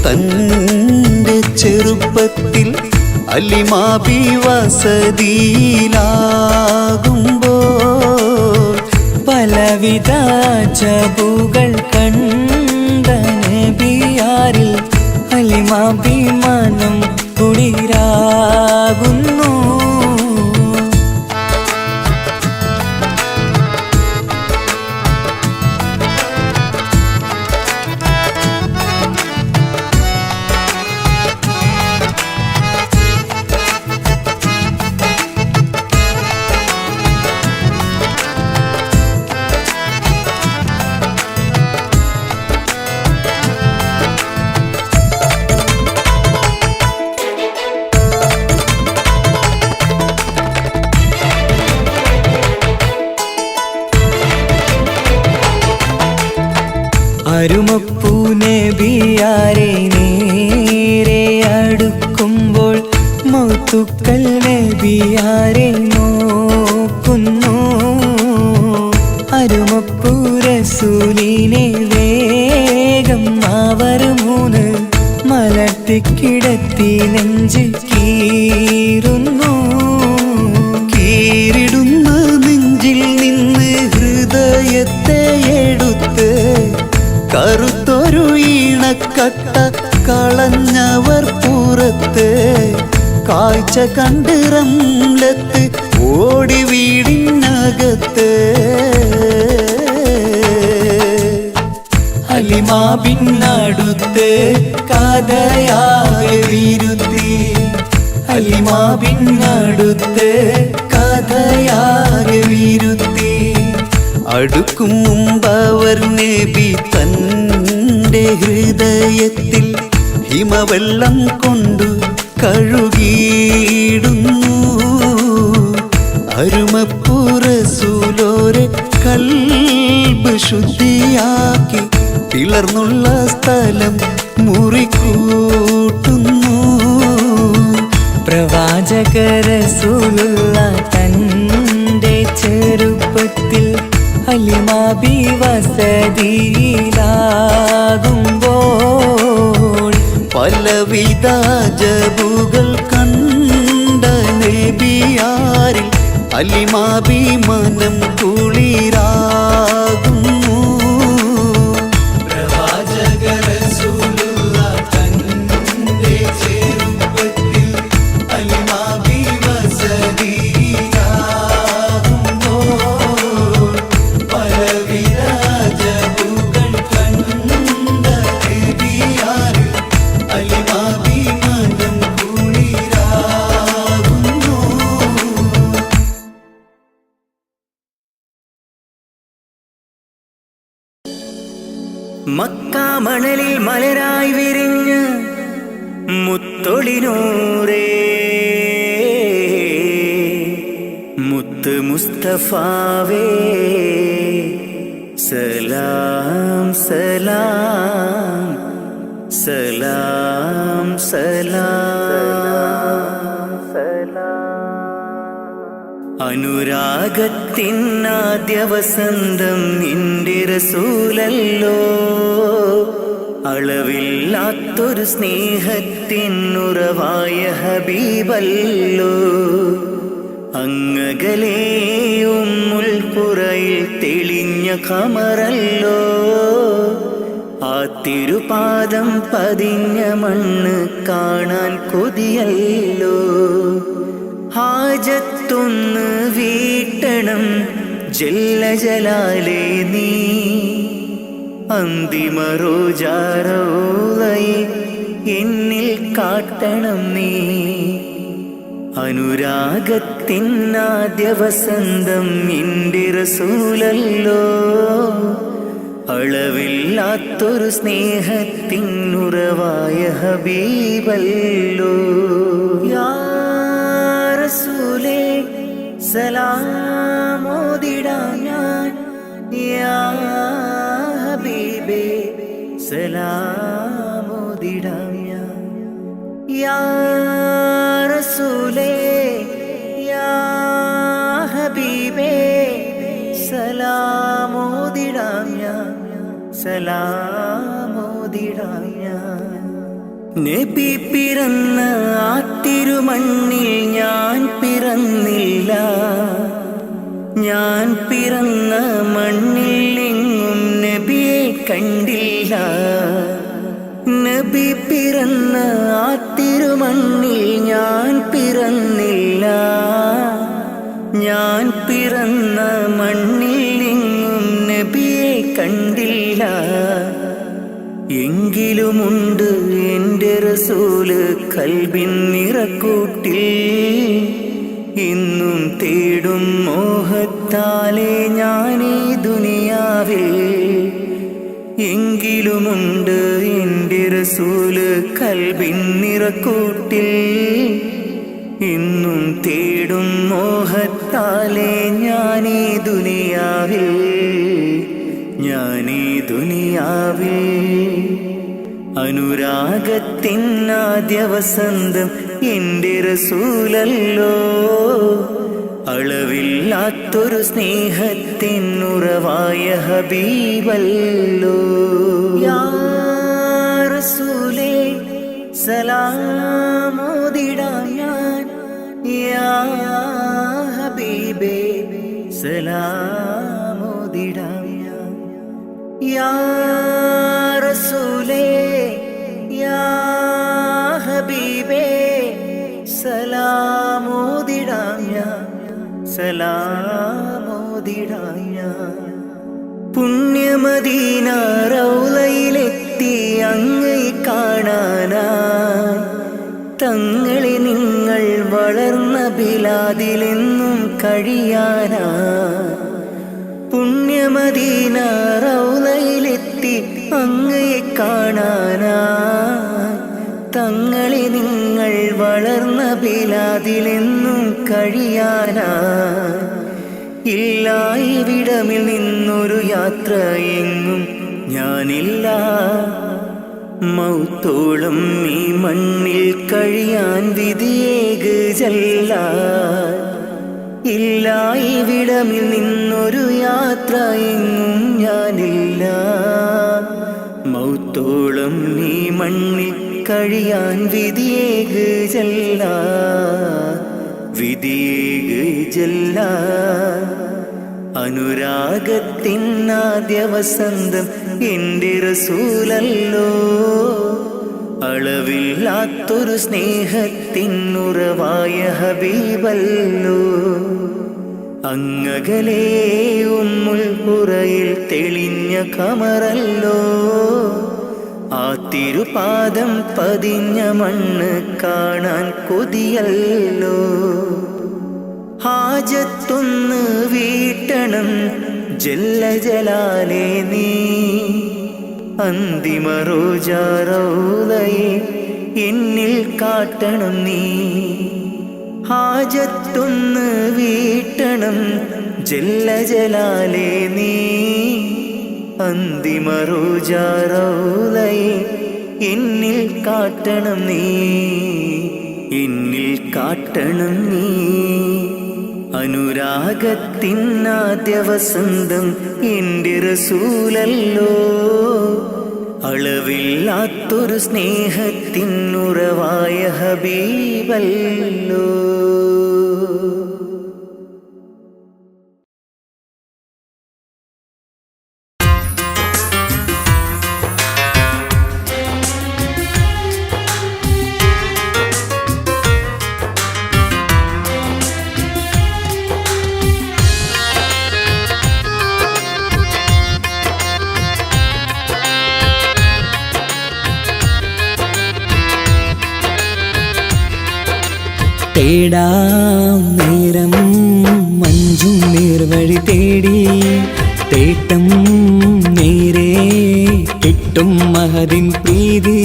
തൻ്റെ ചെറുപ്പത്തിൽ അലിമാബി വസതിയിലാകുമ്പോൾ പലവിധ ജബുകൾ കണ്ട നബിയാരിൽ അലിമാബി മനം കുളിരാകുന്നു. അരുമപ്പൂ നബിയാരെ നേരെ അടുക്കുമ്പോൾ മൗത്തുക്കൽ നബിയാരെ നോക്കുന്നു. അരുമപ്പൂ റസൂലിനെ വേഗം അവർ മൂന്ന് മലർത്തിക്കിടത്തി നെഞ്ച് കീറുന്നു. കീറിടുന്ന നെഞ്ചിൽ നിന്ന് ഹൃദയത്തെ എടുത്ത് കറുത്തൊരു ഈണക്കട്ട കളഞ്ഞവർ പുറത്ത് കാഴ്ച കണ്ട് റംലത്ത് ഓടി വീടിനകത്ത് അലിമാബിനടുത്ത് കഥയാകെ വിരുത്തി അലിമാബിനടുത്ത് കഥയാകെ വിരുത്തി അടുക്കും മുമ്പവർ നബി തൻ എൻ്റെ ഹൃദയത്തിൽ ഹിമവെള്ളം കൊണ്ടു കഴുകിയിടുന്നു. അരുമപ്പുറസൂലോരെ കൽബ് ശുദ്ധിയാക്കി പിളർന്നുള്ള സ്ഥലം മുറിക്കൂട്ടുന്നു. പ്രവാചക റസൂലുള്ള തൻ്റെ ചെറുപ്പത്തിൽ ഹലിമാബി വസതിയിലാകുമ്പോൾ പലവിധ ജബുകൾ കണ്ട നബിയാരിൽ ഹലിമാബി മനം കുളിരാകുന്നു. പ്രവാചക റസൂലുള്ള തൻ്റെ ചെറുപ്പത്തിൽ ഹലിമാബി വസതിയിലാകുമ്പോൾ പലവിധ ജബുകൾ കണ്ട നബിയാരിൽ ഹലിമാബി മനം കുളിരാകുന്നു. മക്കാമണലിൽ മലരായി വിരിഞ്ഞ മുത്തൊളിനൂറേ മുത്ത് മുസ്തഫാവേ സലാം സലാം സലാം സലാം അനുരാഗത്തിനാദ്യ വസന്തം നിന്റെ റസൂലല്ലോ. അളവില്ലാത്തൊരു സ്നേഹത്തിനുറവായ ഹബീബല്ലോ. അങ്ങകലേ ഉമ്മുൽ ഖുറയിൽ തെളിഞ്ഞ ഖമറല്ലോ. ആ തിരുപാദം പതിഞ്ഞ മണ്ണ് കാണാൻ കൊതിയല്ലോ. ഹാജത്തൊന്ന് വീട്ടണം ജല്ല ജലാലേ നീ. അന്തിമ റോജാറോളയിൽ എന്നിൽ കാട്ടണം നീ. അനുരാഗത്തിനാദ്യ വസന്തം നിന്റെ റസൂലല്ലോ. അളവില്ലാത്തൊരു സ്നേഹത്തിനുറവായ ഹബീബല്ലോ. യാ റസൂലേ സലാമോദിടാം ഞാൻ. യാ ഹബീബേ സലാമോദിടാം ഞാൻ. യാ റസൂലേ യാ ഹബീബേ സലാമോദിടാം ഞാൻ. സലാമോദിടാം ഞാൻ. നബി പിറന്ന ആ തിരുമണ്ണിൽ ഞാൻ പിറന്നില്ല. ഞാൻ പിറന്ന മണ്ണിൽ എങ്ങും നബിയെ കണ്ടില്ല. നബി പിറന്ന ആ തിരുമണ്ണിൽ ഞാൻ പിറന്നില്ല. ഞാൻ പിറന്ന മണ്ണിൽ എങ്ങും നബിയെ കണ്ടില്ല. എങ്കിലുമുണ്ട് എൻ്റെ റസൂല് കൽബിൻ നിറക്കൂട്ടിൽ. ഇന്നും തേടും മോഹത്താലേ ഞാനീ ദുനിയാവിൽ. എങ്കിലുമുണ്ട് എൻ്റെ റസൂല് കൽബിൻ നിറക്കൂട്ടിൽ. ഇന്നും തേടും മോഹത്താലേ ഞാനീ ദുനിയാവിൽ. ഞാനീ ദുനിയാവിൽ. അനുരാഗത്തിനാദ്യ വസന്തം എൻ്റെ റസൂലല്ലോ. അളവില്ലാത്തൊരു സ്നേഹത്തിനുറവായ ഹബീബല്ലോ. യാ റസൂലേ സലാമോദിടാം ഞാൻ. യാ ഹബീബേ സലാമോദിടാം ഞാൻ. യാ റസൂലേ യാ ഹബീബേ സലാമോദിടാം ഞാൻ. സലാമോദിടാം ഞാൻ. പുണ്യമദീന റൗളയിലെത്തി അങ്ങയെ കാണാനായി. തങ്ങളെ നിങ്ങൾ വളർന്ന ബിലാദിലെന്നും കഴിയാനായി. പുണ്യമദീന റൗളയിലെത്തി അങ്ങയെ കാണാനായി തങ്ങളെ നിങ്ങൾ വളർന്ന ബിലാദിലെന്നും കഴിയാനായി ഇല്ല ഇവിടമിൽ നിന്നൊരു യാത്ര എങ്ങും ഞാനില്ല മൗത്തോളം ഈ മണ്ണിൽ കഴിയാൻ വിധിയേകല്ല ഇല്ല ഇവിടമിൽ നിന്നൊരു യാത്ര എങ്ങും ഞാനില്ല മൗത്തോളം ഈ മണ്ണിൽ കഴിയാൻ വിധിയേകല്ല വിധിയേകല്ല അനുരാഗത്തിനാദ്യ വസന്തം എൻ്റെ റസൂലല്ലോ അളവില്ലാത്തൊരു സ്നേഹത്തിനുറവായ ഹബീബല്ലോ അങ്ങകലേ ഉമ്മുൽ ഖുറയിൽ തെളിഞ്ഞ ഖമറല്ലോ ആ തിരുപാദം പതിഞ്ഞ മണ്ണ് കാണാൻ കൊതിയല്ലോ ഹാജത്തൊന്ന് വീട്ടണം ജല്ല ജലാലേ നീ അന്തിമ റോജാറൗളയെ എന്നിൽ കാട്ടണം നീ ഹാജത്തൊന്ന് വീട്ടണം ജല്ല ജലാലേ നീ അന്തിമ റോജാറൗളയെ എന്നിൽ കാട്ടണം നീ എന്നിൽ കാട്ടണം നീ അനുരാഗത്തിനാദ്യ വസന്തം എൻ്റെ റസൂലല്ലോ അളവില്ലാത്തൊരു സ്നേഹത്തിനുറവായ ഹബീബല്ലോ തേടാം നേരം മഞ്ചും നേർവഴി തേടി തേട്ടം നേരെ കിട്ടും മഹദിൻ പ്രീതി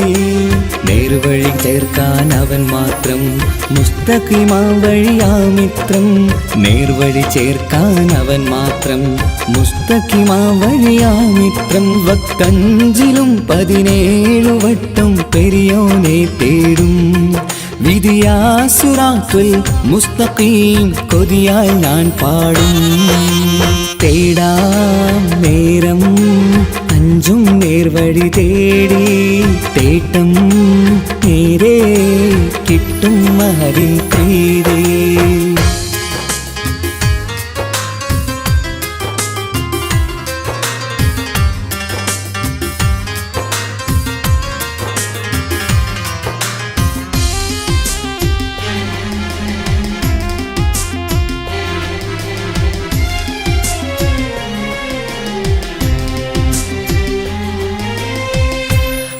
നേർവഴി ചേർക്കാൻ അവൻ മാത്രം മുസ്തഖിമാ വഴിയാമിത്രം നേർവഴി ചേർക്കാൻ അവൻ മാത്രം മുസ്തഖിമാ വഴിയാമിത്രം വക്കഞ്ചിലും 17 വട്ടം പെരിയോനെ തേടും വിധിയാസുറാത്തുൽ മുസ്തഖീം കൊതിയാൽ ഞാൻ പാടും തേടാം നേരം അഞ്ചും നേർവഴി തേടി തേട്ടം നേരെ കിട്ടും മഹദിൻ പ്രീതി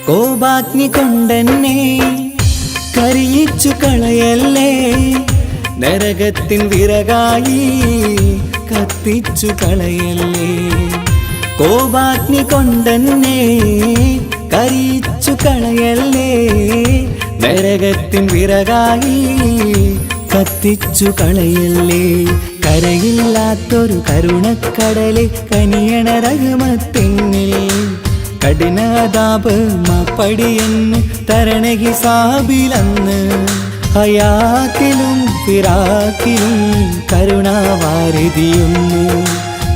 കോപാഗ്നി കൊണ്ടെന്നെ കരിയിച്ചു കളയല്ലേ നരകത്തിൻ വിറകായി കത്തിച്ചു കളയല്ലേ കോപാഗ്നി കൊണ്ടെന്നെ കരിയിച്ചു കളയല്ലേ നരകത്തിൻ വിറകായി കത്തിച്ചു കളയല്ലേ കരയില്ലാത്തൊരു കരുണക്കടലെ കനിയണ റഹ്മത്തിന്നിൽ കഠിനതാപ് മാപ്പടിയെന്ന് തരണ ഹിസാബിലന്ന് ഹയാത്തിലും ഫിറാക്കിലും കരുണാവാരിതിയൊന്ന്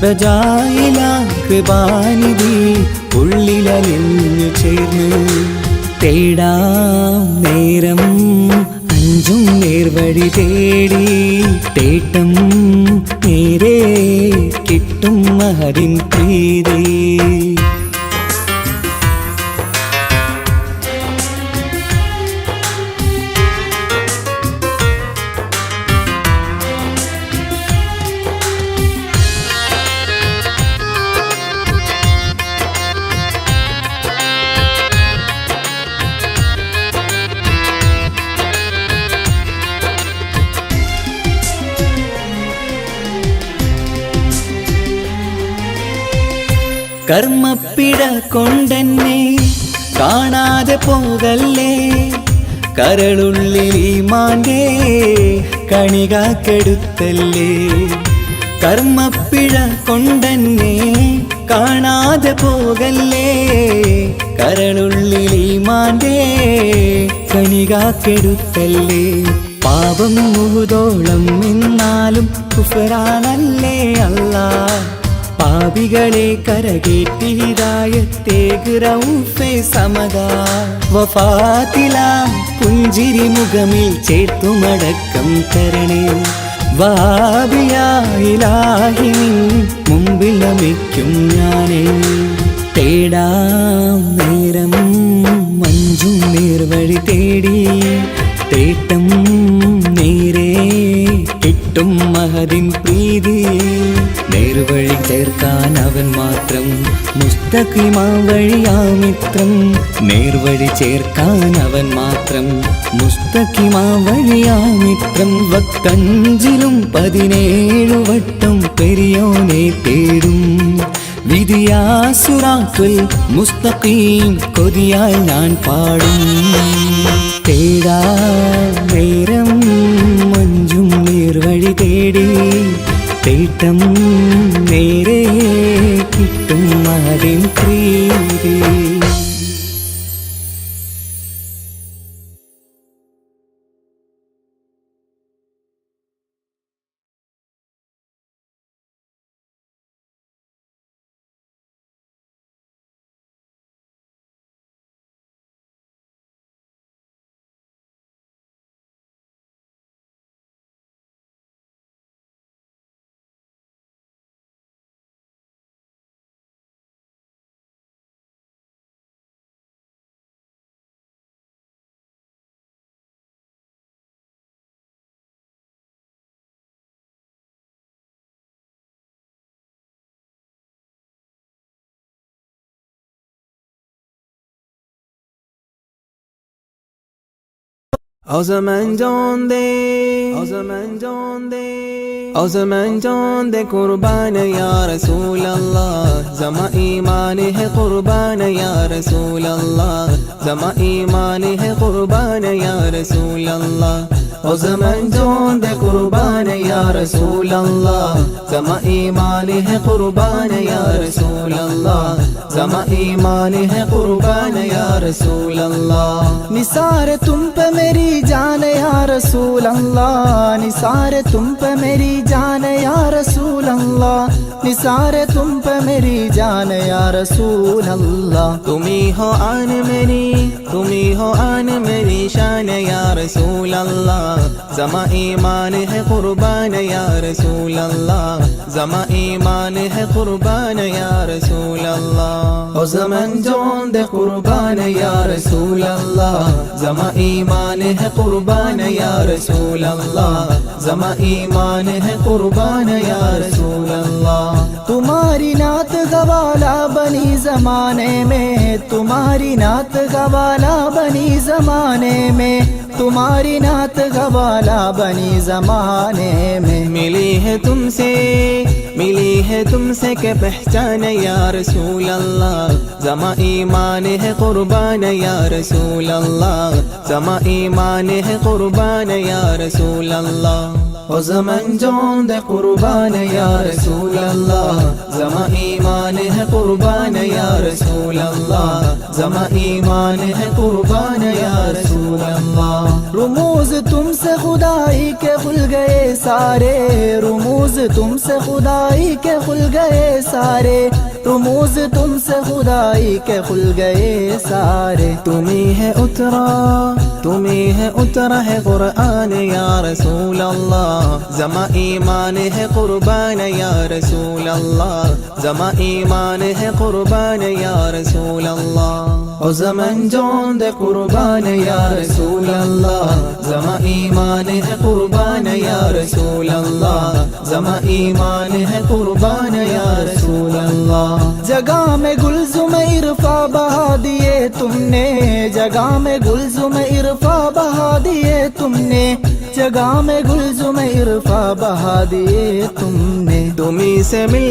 പ്രജായില കൃപാനിധി ഉള്ളിലലിഞ്ഞു ചേർന്ന് തേടാം നേരം അഞ്ചും നേർവഴി തേടി തേട്ടം നേരെ കിട്ടും മഹദിൻ പ്രീതി കർമ്മപ്പിട കൊണ്ടെന്നെ കാണാതെ പോകല്ലേ കരളുള്ളിൽ ഈമാന്റെ കണികാക്കെടുത്തല്ലേ കർമ്മപ്പിഴ കൊണ്ടെന്നെ കാണാതെ പോകല്ലേ കരളുള്ളിൽ ഈമാന്റെ കണികാക്കെടുത്തല്ലേ പാപം മുഹുദോളം എന്നാലും കുഫറാനല്ലേ അല്ലാ പാപികളെ കരകേറ്റി ഹിദായത്തേക് റഊഫേ സമദാ വഫാത്തിലാം പുഞ്ചിരി മുഖമിൽ ചേർത്തുമടക്കം തരണേ വഹാബിയായിലാഹി മുമ്പിൽ നമിക്കും ഞാനേ തേടാം നേരം മഞ്ചും നേർവഴി തേടി തേട്ടം നേരെ കിട്ടും മഹദിൻ പ്രീതി നേർവഴി ചേർക്കാൻ അവൻ മാത്രം മുസ്തഖിമാ വഴിയാമിത്രം നേർവഴി ചേർക്കാൻ അവൻ മാത്രം മുസ്തഖിമാ വഴിയാമിത്രം വക്കഞ്ചിലും 17 വട്ടം പെരിയോനെ തേടും വിധിയാസുറാത്തുൽ മുസ്തഖീം കൊതിയാൽ ഞാൻ പാടും തേടാ നേരം മഞ്ചും നേർവഴി തേടി തേട്ടം നേരെ കിട്ടും മഹദിൻ പ്രീതി O zaman جان دے قربان یا رسول اللہ زما ایمان ہے قربان یا رسول اللہ زما ایمان ہے قربان یا رسول اللہ او زمان جان دے قربان یا رسول اللہ زما ایمان ہے قربان یا رسول اللہ زما ایمان ہے قربان یا رسول اللہ نثار تم پہ میری جان یا رسول اللہ نثار تم پہ میری جان یا رسول اللہ نثار تم پہ میری جان یا رسول اللہ تمہیں ہو آن میری شان یا رسول اللہ زما ایمان ہے قربان یا رسول اللہ زما ایمان ہے قربان یا رسول اللہ او زمان جان دے قربان یا رسول اللہ زما ایمان ہے قربان یا رسول اللہ زما ایمان ہے قربان یا رسول اللہ تمہاری نعت گوالا بنی زمانے میں تمہاری نعت گوالا بنی زمانے میں تمہاری نعت گوالا بنی زمانے میں ملی ہے تم سے کہ پہچان یا رسول اللہ زما ایمان ہے قربان یا رسول اللہ زما ایمان ہے قربان یا رسول اللہ او زمان جان دے قربان یا رسول اللہ زما ایمان ہے قربان یا رسول اللہ زما ایمان ہے قربان یا رسول اللہ رموز تم سے خدائی کے کھل گئے سارے رموز تم سے خدائی کے کھل گئے سارے رموز تم سے خدائی کے کھل گئے سارے تمہیں ہے اترا ہے قرآن یا رسول اللہ زما ایمان ہے قربان یا رسول اللہ زما ایمان ہے قربان یا رسول اللہ او زمان جان دے قربان یا رسول اللہ زما ایمان ہے قربان یا رسول اللہ زما ایمان ہے قربان یا رسول اللہ جگہ میں گلزم عرفا بہا دیے تم نے جگہ میں گلزم عرفا بہا دیے تم نے जगह में गुलजुम इरफा बहा दिए तुमने। तुम्ही से मिल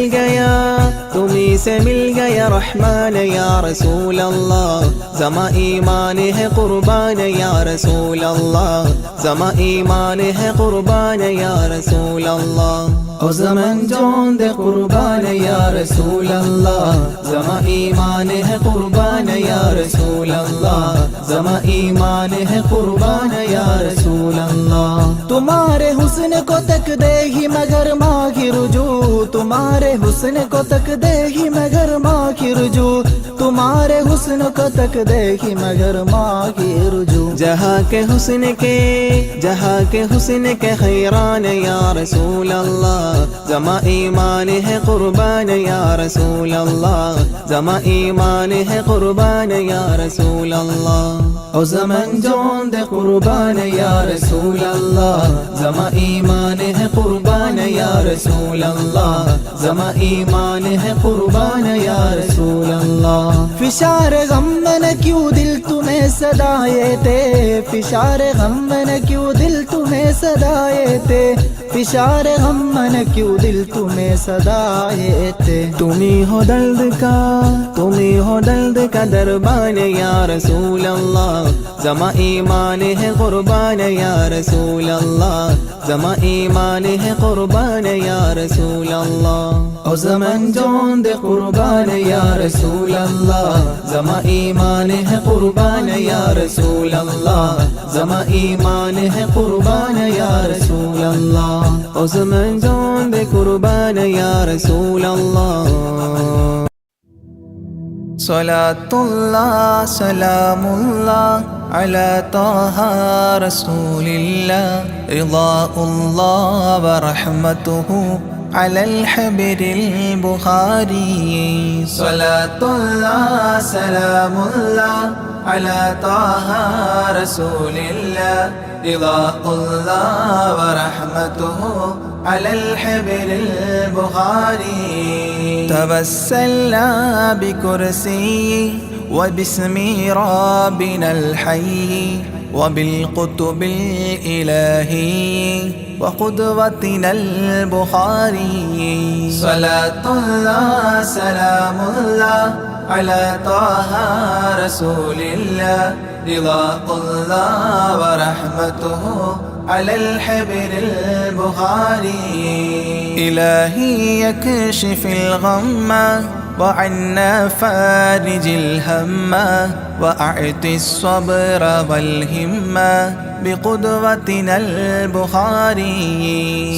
गया रहमान या रसूल अल्लाह, जमा ईमान है कुर्बान या रसूल अल्लाह, जमा ईमान है कुर्बान या रसूल अल्लाह। ओ ज़मन जोन दे कुर्बान या रसूल अल्लाह, जमा ईमान है कुर्बान या रसूल अल्लाह, जमा ईमान है कुर्बान या रसूल अल्लाह। तुम्हारे हुस्न को तक दे ही मगर माँ की रुजू, तुम्हारे हुस्न को तक दे ही मगर माँ की रुजू, तुम्हारे हुस्न को तक दे ही मगर माँ की रुजू। जहाँ के हुस्न के खैरान या रसूल अल्लाह, जमा ईमान है कुर्बान या रसूल अल्लाह, जमा ईमान है कुर्बान या रसूल अल्लाह। ओ ज़मन जोन दे कुर्बान या रसूल अल्लाह, जमा ईमान है कुर्बान या रसूल अल्लाह, जमा ईमान है कुर्बान या रसूल अल्लाह। फिशार गम न क्यों दिल तुम्हें सदाए थे, फिशार गम न क्यों दिल तुम्हें सदाए थे, फिशार गम न क्यों दिल तुम्हें सदाए थे। तुम्ही हो दर्द का दरबान या रसूल अल्लाह, जमा ईमान है कुर्बान या रसूल अल्लाह, जमा ईमान है कुर्बान या रसूल अल्लाह। ओ ज़मन जोन दे कुर्बान या रसूल अल्लाह, जमा ईमान है कुर्बान या रसूल अल्लाह, जमा ईमान है कुर्बान या रसूल अल्लाह। ओ ज़मन जोन दे कुर्बान या रसूल अल्लाह। सलातुल्लाह सलामुल्लाह अला ताहा रसूलिल्लाह, रिज़ाउल्लाह व रहमतुहु अलल हबीबिल बुखारी। सलातुल्लाह सलामुल्लाह अला ताहा रसूलिल्लाह, रिज़ाउल्लाह व रहमतुहु अलल हबीबिल बुखारी। तवस्सलना बिकुर्सी وباسم ربنا الحي وبالقطب الإلهي وقدوتنا البخاري. صلاة الله سلام الله على طه رسول الله، رضا الله ورحمته على الحبر البخاري. إلهي يكشف الغم وعنا فارج الهم، وأعطي الصبر والهمة بقدوتنا البخاري.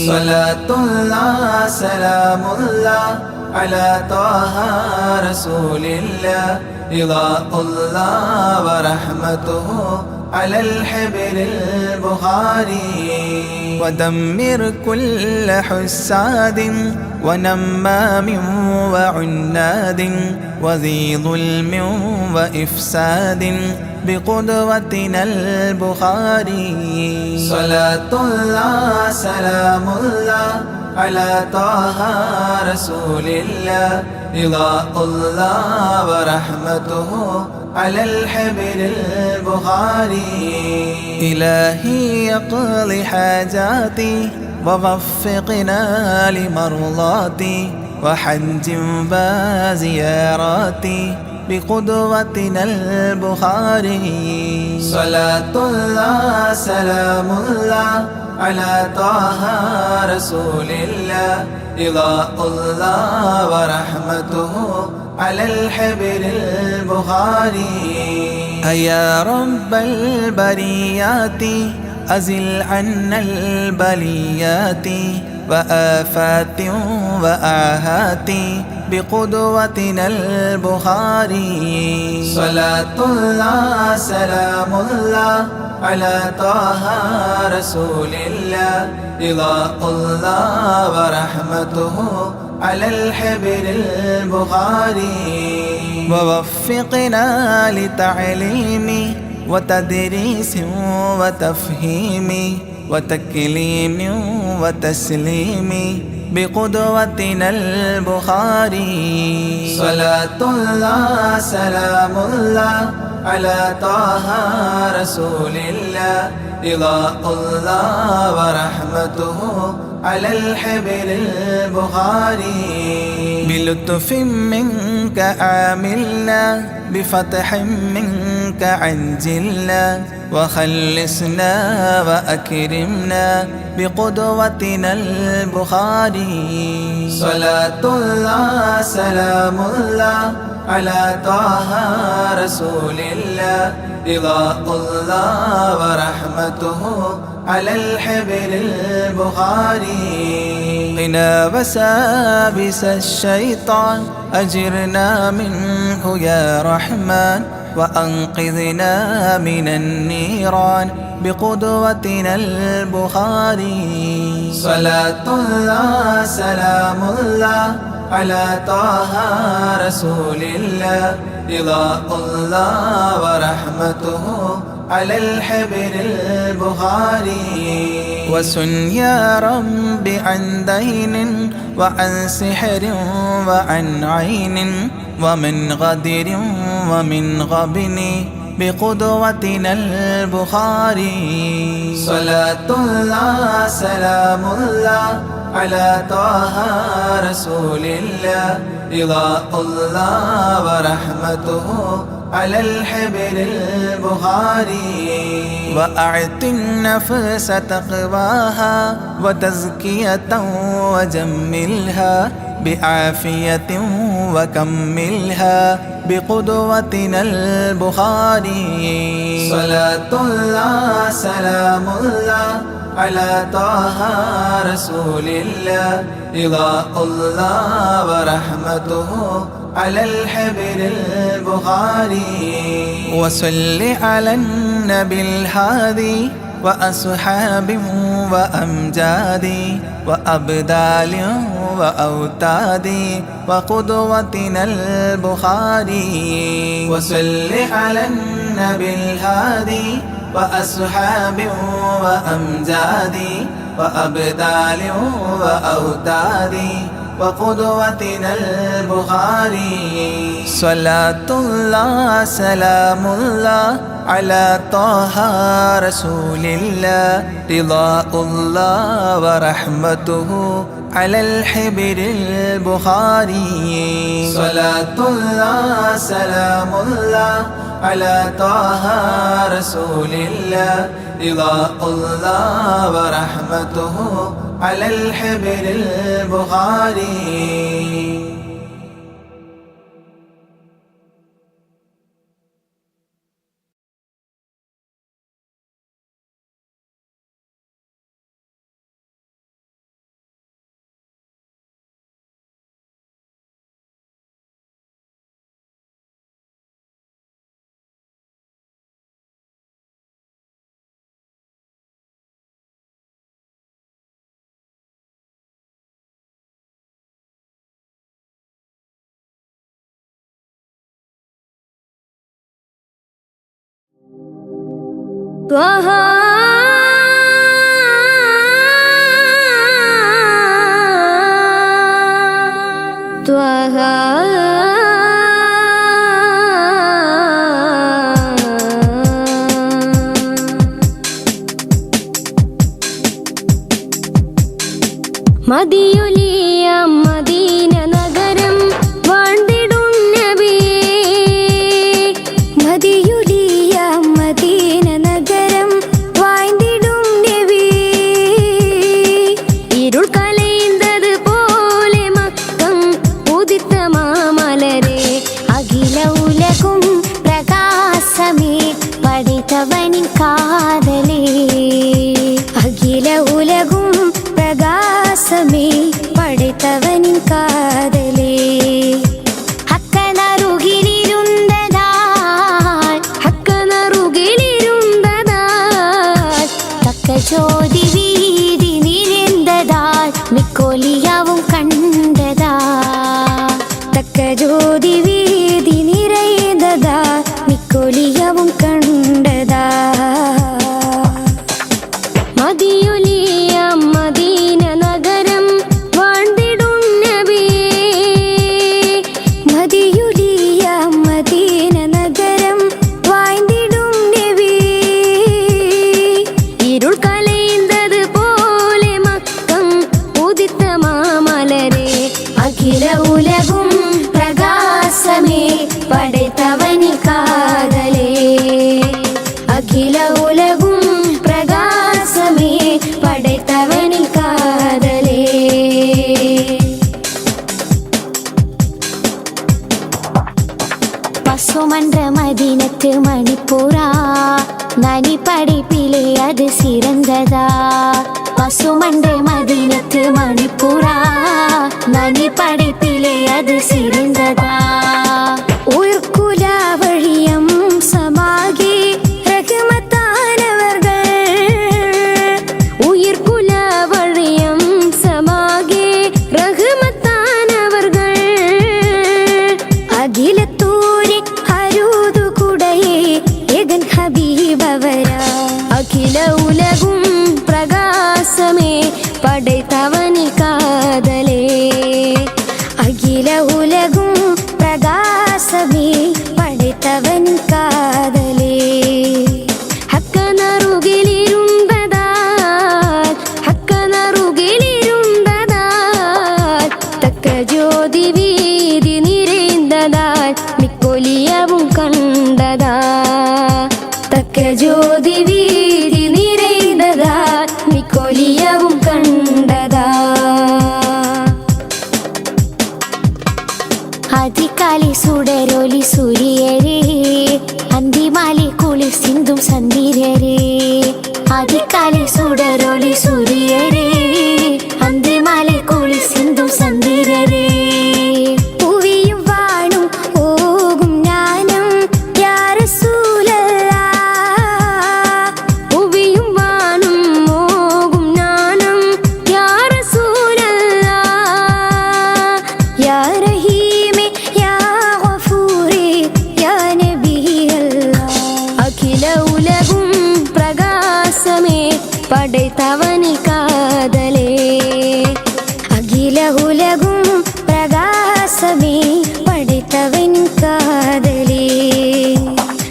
صلاة الله سلام الله على طه رسول الله، رضا الله ورحمته على الحبر البخاري. ودمر كل حساد ونمام وعناد وذي ظلم وإفساد بقدوتنا البخاري. صلاة الله سلام الله على طه رسول الله، رضا الله ورحمته على الحبر البخاري. إلهي يقضي حاجاتي ووفقنا لمرضاتي، وحج وزياراتي بقدوتنا البخاري. صلاة الله سلام الله على طه رسول الله، رضا الله ورحمته على الحبر البخاري. يا رب البريات أزل عنا البليات وآفات وآهات بقدوتنا البخاري. صلاة الله سلام الله على طه رسول الله، رضا الله ورحمته على الحبر البخاري. ووفقنا لتعليم وتدريس وتفهيم وتكليم وتسليم بقدوتنا البخاري. صلاة الله سلام الله على طه رسول الله رضاء الله ورحمته على الحبر البخاري بلطف منك عاملنا بفتح منك عجلنا وخلصنا وأكرمنا بقدوتنا البخاري صلاة الله سلام الله على طه رسول الله رضاء الله ورحمته على الحبر البخاري قنا وسابس الشيطان أجرنا منه يا رحمن وأنقذنا من النيران بقدوتنا البخاري صلاة الله سلام الله على طه رسول الله رضاء الله ورحمته على الحبر البخاري وسن يا رب عن دين وعن سحر وعن عين ومن غدر ومن غبن بقدوتنا البخاري صلاة الله سلام الله على طه رسول الله رضاء الله ورحمته على الحبر البخاري وأعط النفس تقواها وتزكية وجملها بعافية وكملها بقدوتنا البخاري صلاة الله سلام الله على طه رسول الله رضاء الله ورحمته على الحبر البخاري وصل على النبي الهادي وأصحاب وأمجاد وأبدال وأوتاد وقدوتنا البخاري وصل على النبي الهادي وأصحاب وأمجاد وأبدال وأوتاد وقدوتنا البخاري صلاة الله سلام الله على طه رسول الله رضاء الله ورحمته على الحبر البخاري صلاة الله سلام الله على طه رسول الله رضاء الله ورحمته على الحبر البخاري طه മദിയുലിയ മദീന നഗരം വാഴ്ന്നിടും നബിയേ മദിയുലിയ മദീന നഗരം വാഴ്ന്നിടും നബിയേ ഇരുൾ കലൈന്തത് പോലെ മക്കം ഉദിത്ത മാമലരെ അഖില ഉലകും പ്രകാശമേ പഠിത്തവനിൻ കാതലേ അഖില ഉലകും പ്രകാശമേ പഠിത്തവനിൻ കാതലേ ഹക്കനറുകിലിരുന്നതാൽ തക്ക ജ്യോതി വീതി നിരന്തതാൽ മിക്കോലിയാവും കണ്ടതാ തക്ക ജ്യോതി വീതി നിറയുന്നതാ മിക്കോലിയാവും കണ്ടതാ அகில உலகும் பிரகாசமே படைத்தவனின் காதலே. பசுமன்ற மதினத்து மணிப்புறா நனி படைப்பிலே அது சிறந்ததா. பசுமன்ற மதினத்து மணிப்புறா நனி படைப்பிலே அது சிறந்ததா. உயிர்குல வழியம் சமாகி ரஹ்மத்தானவர்கள், உயிர்குல வழியம் சமாகி ரஹ்மத்தானவர்கள், அகிலத்தூரி அருது குடையே எகன் ஹபீபவரா. அகில உலகும் பிரகாசமே படைத்தவனின் காதலே. அகில உலகும் பிரகாசமே படைத்தவனின் காதலே. ஹக்கனருகிலிருந்ததால் ஹக்கனருகிலிருந்ததால் தக்க ஜோதி வீதி நிறைந்ததால் மிக்கொலியவும் கண்டதா. தக்க ஜோதி வீதி நிறைந்ததால் மிக்கொலியவும் கண்டதா. அதிகாலை சுடரொலி சூரியரே, அந்திமாலை குளிர் சிந்தும் சந்திரரே. அதிகாலை சுடரொலி சூரியரே, அந்திமாலை குளிர் சிந்தும் சந்திரரே. புவியும் வானும் ஓகும் ஞானம் யா ரசூலல்லாஹ். புவியும் வானும் ஓகும் ஞானம் யா ரசூலல்லாஹ். யா ரஹீமே யா கஃபூரே யா நபியல்லாஹ். அகில உலகும் பிரகாசமே படைத்தவனின் காதலே. அகில உலகும் பிரகாசமே படைத்தவனின் காதலே.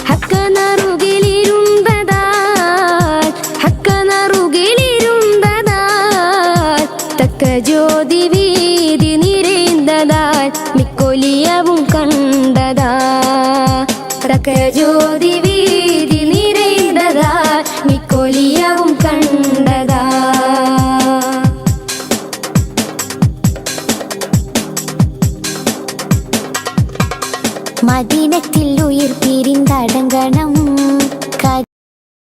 ஹக்கனருகிலிருந்ததால் ஹக்கனருகிலிருந்ததால் தக்க ஜோதி வீதி நிறைந்ததால் மிக்கொலியவும் கண்டதா. தக்க ஜோதி வீதி நிறைந்ததால் மிக்கொலியவும் கண்டதா. மதீனத்தில் உயிர் பிரிந்தடங்கണം